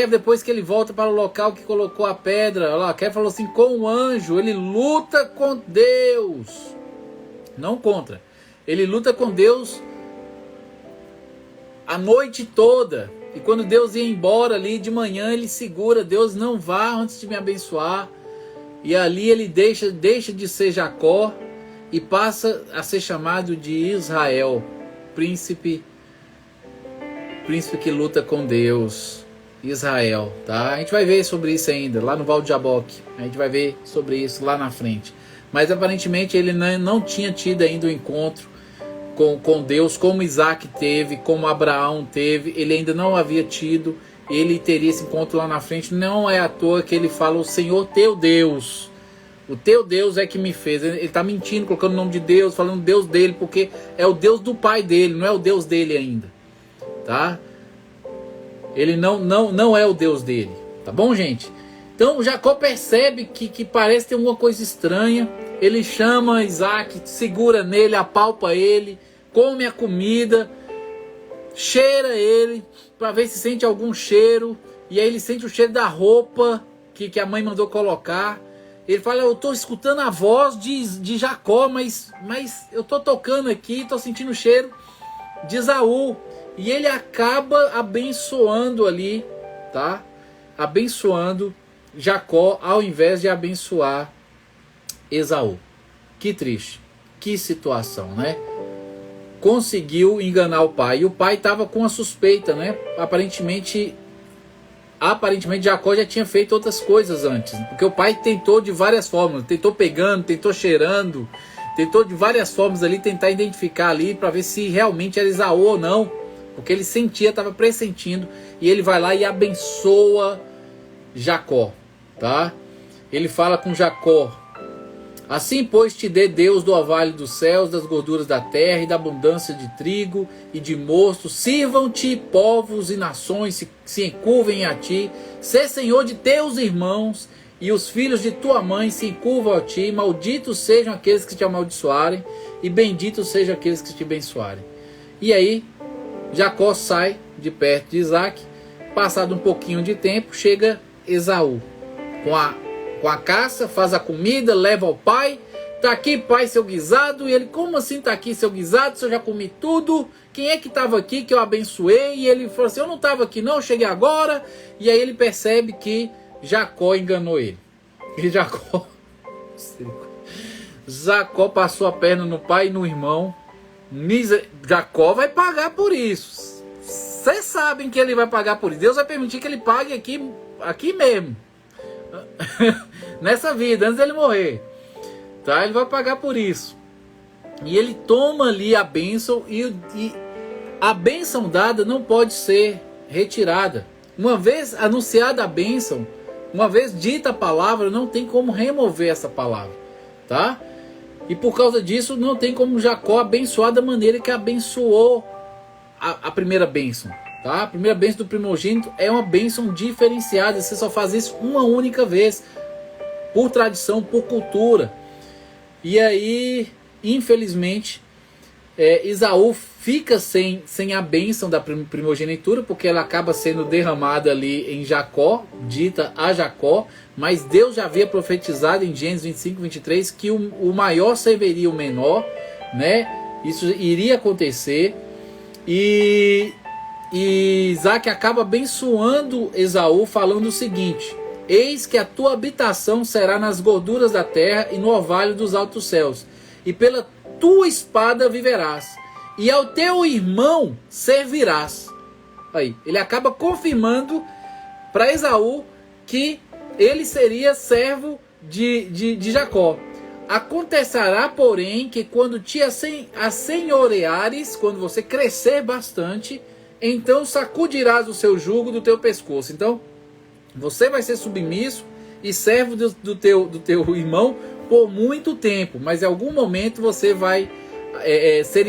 depois que ele volta para o local que colocou a pedra, olha lá, Kevin falou assim, com o anjo, ele luta com Deus, não contra, ele luta com Deus a noite toda. E quando Deus ia embora ali de manhã, ele segura, Deus não vá antes de me abençoar. E ali ele deixa de ser Jacó e passa a ser chamado de Israel, príncipe que luta com Deus, Israel, tá? A gente vai ver sobre isso ainda, lá no Val de Jaboque, a gente vai ver sobre isso lá na frente. Mas aparentemente ele não tinha tido ainda o encontro com Deus, como Isaac teve, como Abraão teve, ele ainda não havia tido, ele teria esse encontro lá na frente. Não é à toa que ele fala, o Senhor teu Deus, o teu Deus é que me fez. Ele está mentindo, colocando o nome de Deus, falando Deus dele, porque é o Deus do pai dele, não é o Deus dele ainda, tá? Ele não é o Deus dele, tá bom, gente? Então Jacó percebe que parece ter alguma coisa estranha. Ele chama Isaac, segura nele, apalpa ele, come a comida, cheira ele, para ver se sente algum cheiro. E aí ele sente o cheiro da roupa que a mãe mandou colocar. Ele fala, eu estou escutando a voz de Jacó, mas eu estou tocando aqui, estou sentindo o cheiro de Esaú. E ele acaba abençoando ali, tá? Abençoando Jacó ao invés de abençoar Esaú. Que triste, que situação, né? Conseguiu enganar o pai. E o pai estava com a suspeita, né? Aparentemente Jacó já tinha feito outras coisas antes, porque o pai tentou de várias formas, tentou pegando, tentou cheirando, tentou de várias formas ali tentar identificar ali para ver se realmente era Esaú ou não, porque ele sentia, estava pressentindo, e ele vai lá e abençoa Jacó, tá? Ele fala com Jacó, assim pois te dê Deus do orvalho dos céus, das gorduras da terra e da abundância de trigo e de mosto, sirvam-te povos e nações, se encurvem a ti, sê senhor de teus irmãos, e os filhos de tua mãe se encurvam a ti, malditos sejam aqueles que te amaldiçoarem, e benditos sejam aqueles que te abençoarem. E aí, Jacó sai de perto de Isaac, passado um pouquinho de tempo, chega Esaú, com a caça, faz a comida, leva ao pai, tá aqui pai seu guisado, e ele, como assim tá aqui seu guisado, se eu já comi tudo, quem é que estava aqui que eu abençoei? E ele falou assim, eu não estava aqui não, eu cheguei agora. E aí ele percebe que Jacó enganou ele, e Jacó passou a perna no pai e no irmão. Jacó vai pagar por isso, vocês sabem que ele vai pagar por isso, Deus vai permitir que ele pague aqui mesmo, nessa vida, antes dele morrer, tá? Ele vai pagar por isso. E ele toma ali a bênção, e a bênção dada não pode ser retirada. Uma vez anunciada a bênção, uma vez dita a palavra, não tem como remover essa palavra, tá? E por causa disso não tem como Jacó abençoar da maneira que abençoou a primeira bênção, tá? A primeira bênção do primogênito é uma bênção diferenciada. Você só faz isso uma única vez, por tradição, por cultura. E aí, infelizmente, Esaú fica sem a bênção da primogenitura, porque ela acaba sendo derramada ali em Jacó, dita a Jacó, mas Deus já havia profetizado em Gênesis 25, 23, que o maior serviria o menor, né? Isso iria acontecer, e Isaac acaba abençoando Esaú, falando o seguinte, eis que a tua habitação será nas gorduras da terra e no orvalho dos altos céus, e pela tua espada viverás, e ao teu irmão servirás. Aí, ele acaba confirmando para Esaú que ele seria servo de Jacó. Acontecerá, porém, que quando te assenhoreares, quando você crescer bastante, então sacudirás o seu jugo do teu pescoço. Então, você vai ser submisso e servo do teu irmão por muito tempo, mas em algum momento você vai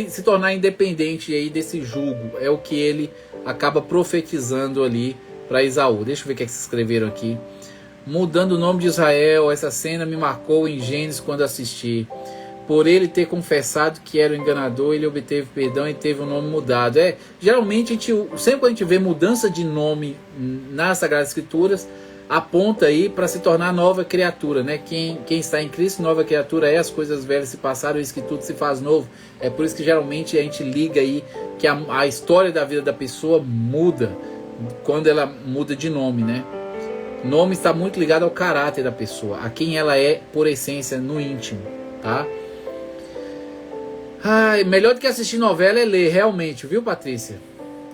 se tornar independente aí desse jugo. É o que ele acaba profetizando ali para Esaú. Deixa eu ver o que é que vocês escreveram aqui. Mudando o nome de Israel, essa cena me marcou em Gênesis quando assisti. Por ele ter confessado que era o enganador, ele obteve perdão e teve o nome mudado. Geralmente, sempre que a gente vê mudança de nome nas Sagradas Escrituras, aponta aí para se tornar nova criatura, né? Quem está em Cristo, nova criatura é, as coisas velhas se passaram, isso que tudo se faz novo. É por isso que geralmente a gente liga aí que a história da vida da pessoa muda quando ela muda de nome, né? Nome está muito ligado ao caráter da pessoa, a quem ela é por essência no íntimo, tá? Melhor do que assistir novela é ler, realmente, viu, Patrícia?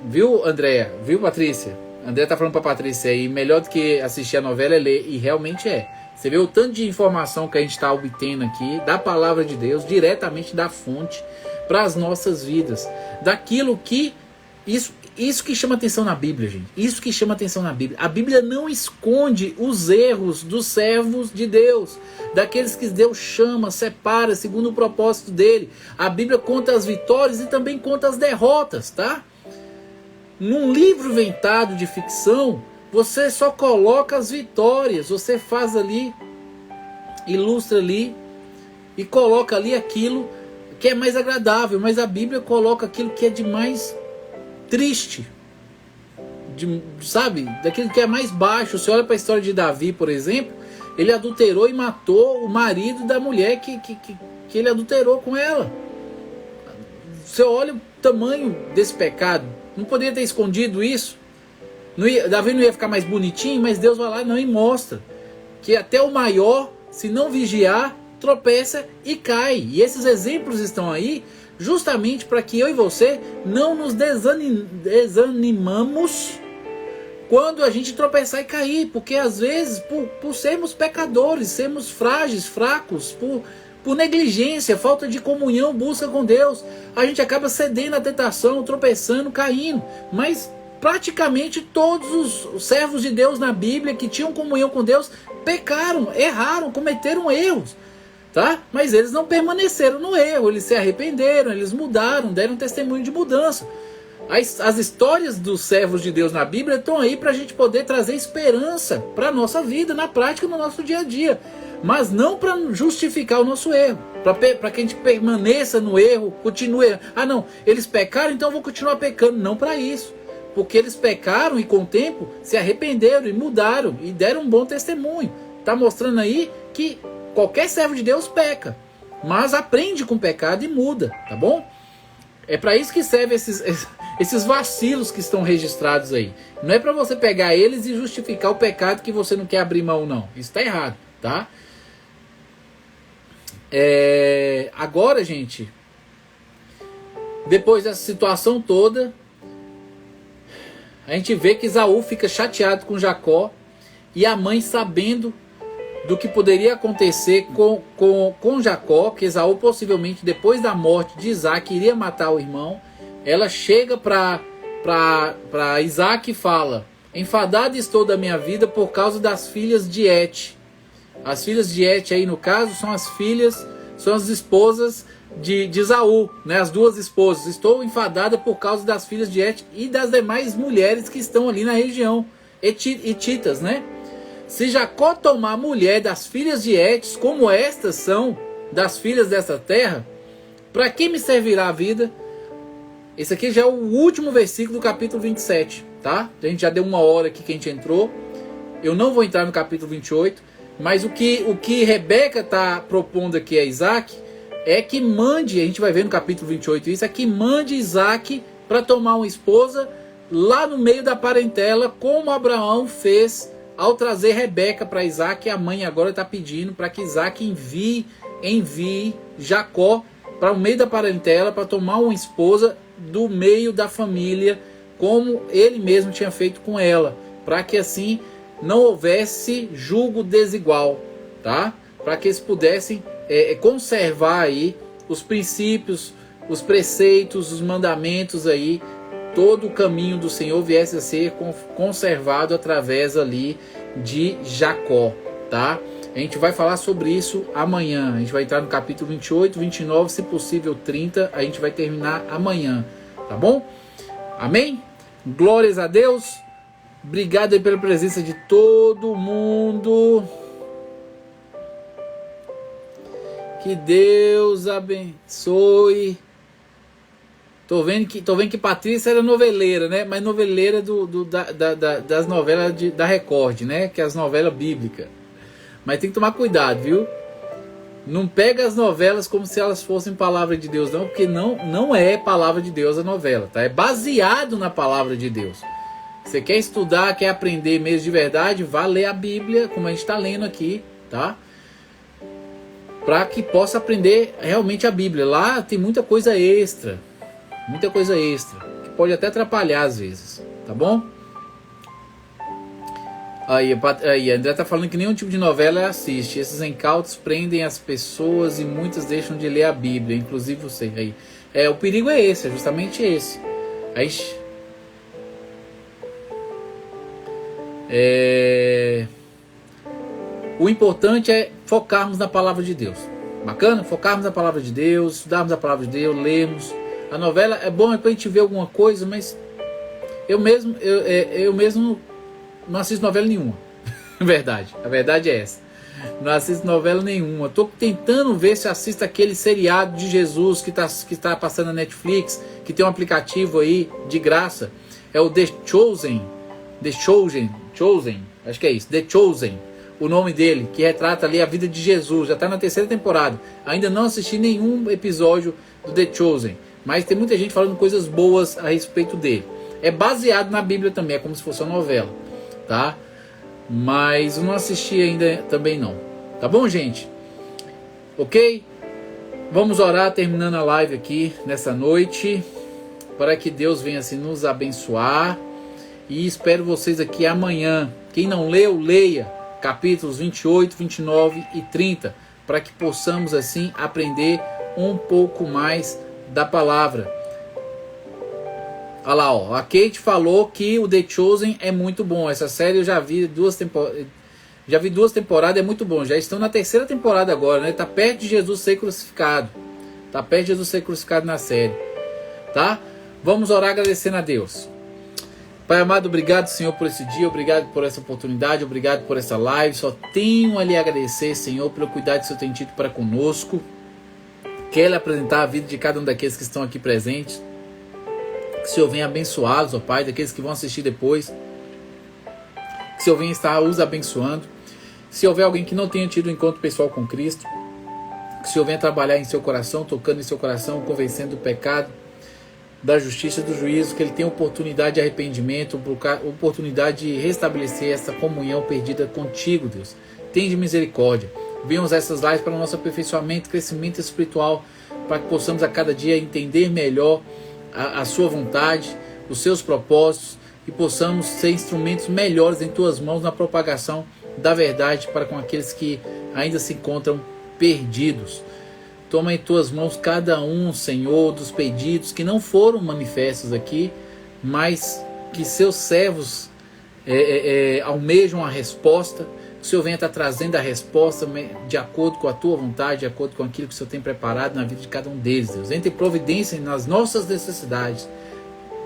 Viu, Andréia? Viu, Patrícia? André tá falando pra Patrícia aí, melhor do que assistir a novela é ler, e realmente é. Você vê o tanto de informação que a gente está obtendo aqui, da palavra de Deus, diretamente da fonte, para as nossas vidas. Daquilo que... Isso que chama atenção na Bíblia, gente. Isso que chama atenção na Bíblia. A Bíblia não esconde os erros dos servos de Deus, daqueles que Deus chama, separa, segundo o propósito dele. A Bíblia conta as vitórias e também conta as derrotas, tá? Num livro inventado de ficção, você só coloca as vitórias, você faz ali, ilustra ali e coloca ali aquilo que é mais agradável, mas a Bíblia coloca aquilo que é de mais triste, sabe? Daquilo que é mais baixo. Você olha para a história de Davi, por exemplo, ele adulterou e matou o marido da mulher que ele adulterou com ela. Você olha o tamanho desse pecado. Não poderia ter escondido isso. Davi não ia ficar mais bonitinho, mas Deus vai lá e mostra que até o maior, se não vigiar, tropeça e cai. E esses exemplos estão aí justamente para que eu e você não nos desanimamos quando a gente tropeçar e cair, porque às vezes por sermos pecadores, sermos frágeis, fracos, por negligência, falta de comunhão, busca com Deus, a gente acaba cedendo à tentação, tropeçando, caindo. Mas praticamente todos os servos de Deus na Bíblia que tinham comunhão com Deus pecaram, erraram, cometeram erros. Tá? Mas eles não permaneceram no erro, eles se arrependeram, eles mudaram, deram testemunho de mudança. As histórias dos servos de Deus na Bíblia estão aí para a gente poder trazer esperança para a nossa vida, na prática, no nosso dia a dia. Mas não para justificar o nosso erro, para que a gente permaneça no erro, continue errando. Não, eles pecaram, então eu vou continuar pecando. Não para isso, porque eles pecaram e com o tempo se arrependeram e mudaram e deram um bom testemunho. Está mostrando aí que qualquer servo de Deus peca, mas aprende com o pecado e muda, tá bom? É para isso que servem esses vacilos que estão registrados aí. Não é para você pegar eles e justificar o pecado que você não quer abrir mão, não. Isso está errado, tá? Agora, gente, depois dessa situação toda, a gente vê que Esaú fica chateado com Jacó, e a mãe, sabendo do que poderia acontecer com Jacó, que Esaú possivelmente depois da morte de Isaac iria matar o irmão, ela chega para Isaac e fala: enfadado estou da minha vida por causa das filhas de Et. As filhas de Et aí no caso são as esposas de Esaú, né? As duas esposas. Estou enfadada por causa das filhas de Et e das demais mulheres que estão ali na região, hititas, né? Se Jacó tomar mulher das filhas de Et, como estas são das filhas dessa terra, para que me servirá a vida? Esse aqui já é o último versículo do capítulo 27, tá? A gente já deu uma hora aqui que a gente entrou. Eu não vou entrar no capítulo 28, mas o que Rebeca está propondo aqui a Isaac é que mande, a gente vai ver no capítulo 28 isso, é que mande Isaac para tomar uma esposa lá no meio da parentela, como Abraão fez ao trazer Rebeca para Isaac. A mãe agora está pedindo para que Isaac envie Jacó para o meio da parentela para tomar uma esposa do meio da família, como ele mesmo tinha feito com ela, para que assim não houvesse julgo desigual, tá? Para que eles pudessem conservar aí os princípios, os preceitos, os mandamentos aí, todo o caminho do Senhor viesse a ser conservado através ali de Jacó, tá? A gente vai falar sobre isso amanhã. A gente vai entrar no capítulo 28, 29, se possível 30. A gente vai terminar amanhã, tá bom? Amém? Glórias a Deus. Obrigado aí pela presença de todo mundo. Que Deus abençoe. Tô vendo que Patrícia era noveleira, né? Mas noveleira das novelas da Record, né? Que é as novelas bíblicas. Mas tem que tomar cuidado, viu? Não pega as novelas como se elas fossem palavra de Deus, não. Porque não é palavra de Deus a novela, tá? É baseado na palavra de Deus. Você quer estudar, quer aprender mesmo de verdade, vá ler a Bíblia, como a gente está lendo aqui, tá? Para que possa aprender realmente a Bíblia. Lá tem muita coisa extra, que pode até atrapalhar às vezes, tá bom? Aí a André tá falando que nenhum tipo de novela assiste. Esses incautos prendem as pessoas e muitas deixam de ler a Bíblia, inclusive você. Aí, o perigo é esse, é justamente esse. Aí, o importante é focarmos na palavra de Deus. Bacana? Focarmos na palavra de Deus, estudarmos a palavra de Deus, lermos. A novela é bom pra gente ver alguma coisa, mas eu mesmo não assisto novela nenhuma. A verdade é essa. Não assisto novela nenhuma. Tô tentando ver se assisto aquele seriado de Jesus que tá passando na Netflix, que tem um aplicativo aí de graça. É o The Chosen, acho que é isso, The Chosen, o nome dele, que retrata ali a vida de Jesus. Já está na 3ª temporada. Ainda não assisti nenhum episódio do The Chosen, mas tem muita gente falando coisas boas a respeito dele. É baseado na Bíblia também, é como se fosse uma novela, tá? Mas eu não assisti ainda também não. Tá bom, gente? Ok? Vamos orar terminando a live aqui nessa noite, para que Deus venha assim nos abençoar. E espero vocês aqui amanhã. Quem não leu, leia capítulos 28, 29 e 30, para que possamos assim aprender um pouco mais da palavra. Olha lá, ó, a Kate falou que o The Chosen é muito bom. Essa série eu já vi duas temporadas, é muito bom. Já estão na 3ª temporada agora, né? Tá perto de Jesus ser crucificado. Na série, tá? Vamos orar agradecendo a Deus. Pai amado, obrigado, Senhor, por esse dia, obrigado por essa oportunidade, obrigado por essa live. Só tenho a lhe agradecer, Senhor, pelo cuidado que o Senhor tem tido para conosco. Quero apresentar a vida de cada um daqueles que estão aqui presentes. Que o Senhor venha abençoá-los, ó Pai, daqueles que vão assistir depois. Que o Senhor venha estar os abençoando. Se houver alguém que não tenha tido um encontro pessoal com Cristo, que o Senhor venha trabalhar em seu coração, tocando em seu coração, convencendo do pecado, da justiça e do juízo, que ele tenha oportunidade de arrependimento, oportunidade de restabelecer essa comunhão perdida contigo, Deus. Tende misericórdia. Venha usar essas lives para o nosso aperfeiçoamento, crescimento espiritual, para que possamos a cada dia entender melhor a sua vontade, os seus propósitos, e possamos ser instrumentos melhores em tuas mãos na propagação da verdade para com aqueles que ainda se encontram perdidos. Toma em tuas mãos cada um, Senhor, dos pedidos que não foram manifestos aqui, mas que seus servos almejam a resposta. Que o Senhor venha estar trazendo a resposta de acordo com a tua vontade, de acordo com aquilo que o Senhor tem preparado na vida de cada um deles, Deus. Entre em providência nas nossas necessidades.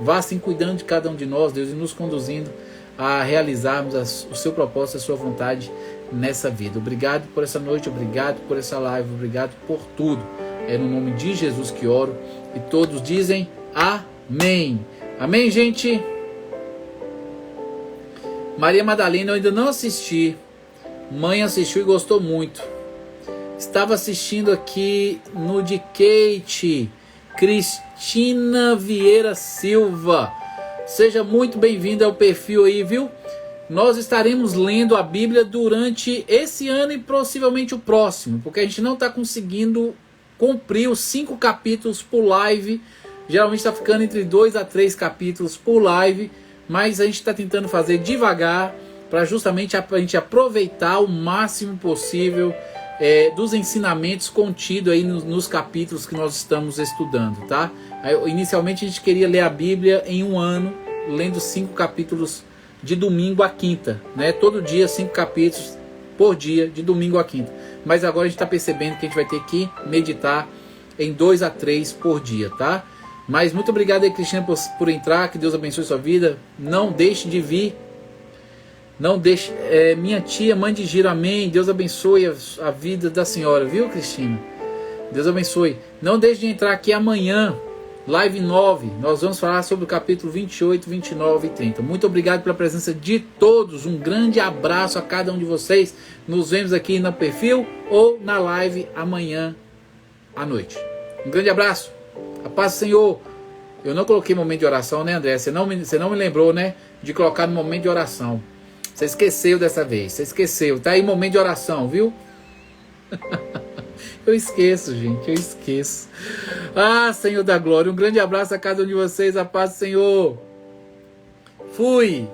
Vá assim cuidando de cada um de nós, Deus, e nos conduzindo a realizarmos o seu propósito, a sua vontade nessa vida. Obrigado por essa noite, obrigado por essa live, obrigado por tudo. É no nome de Jesus que oro, e todos dizem amém. Amém, gente? Maria Madalena eu ainda não assisti. Mãe assistiu e gostou muito. Estava assistindo aqui no de Kate. Cristina Vieira Silva. Seja muito bem-vinda ao perfil aí, viu? Nós estaremos lendo a Bíblia durante esse ano e possivelmente o próximo, porque a gente não está conseguindo cumprir os 5 capítulos por live. Geralmente está ficando entre 2 a 3 capítulos por live, mas a gente está tentando fazer devagar, para justamente a gente aproveitar o máximo possível dos ensinamentos contidos aí nos capítulos que nós estamos estudando, tá? Inicialmente a gente queria ler a Bíblia em um ano, lendo 5 capítulos de domingo a quinta, né? Todo dia 5 capítulos por dia, de domingo a quinta. Mas agora a gente está percebendo que a gente vai ter que meditar em 2 a 3 por dia, tá? Mas muito obrigado aí, Cristina, por entrar. Que Deus abençoe sua vida. Não deixe de vir Não deixe, minha tia, mãe de Giro, amém. Deus abençoe a vida da senhora, viu, Cristina? Deus abençoe. Não deixe de entrar aqui amanhã, live 9. Nós vamos falar sobre o capítulo 28, 29 e 30. Muito obrigado pela presença de todos. Um grande abraço a cada um de vocês. Nos vemos aqui no perfil ou na live amanhã à noite. Um grande abraço. A paz do Senhor. Eu não coloquei momento de oração, né, André? Você não me lembrou, né, de colocar no momento de oração. Você esqueceu dessa vez. Você esqueceu. Tá aí momento de oração, viu? Eu esqueço, gente. Eu esqueço. Ah, Senhor da glória. Um grande abraço a cada um de vocês. A paz do Senhor. Fui.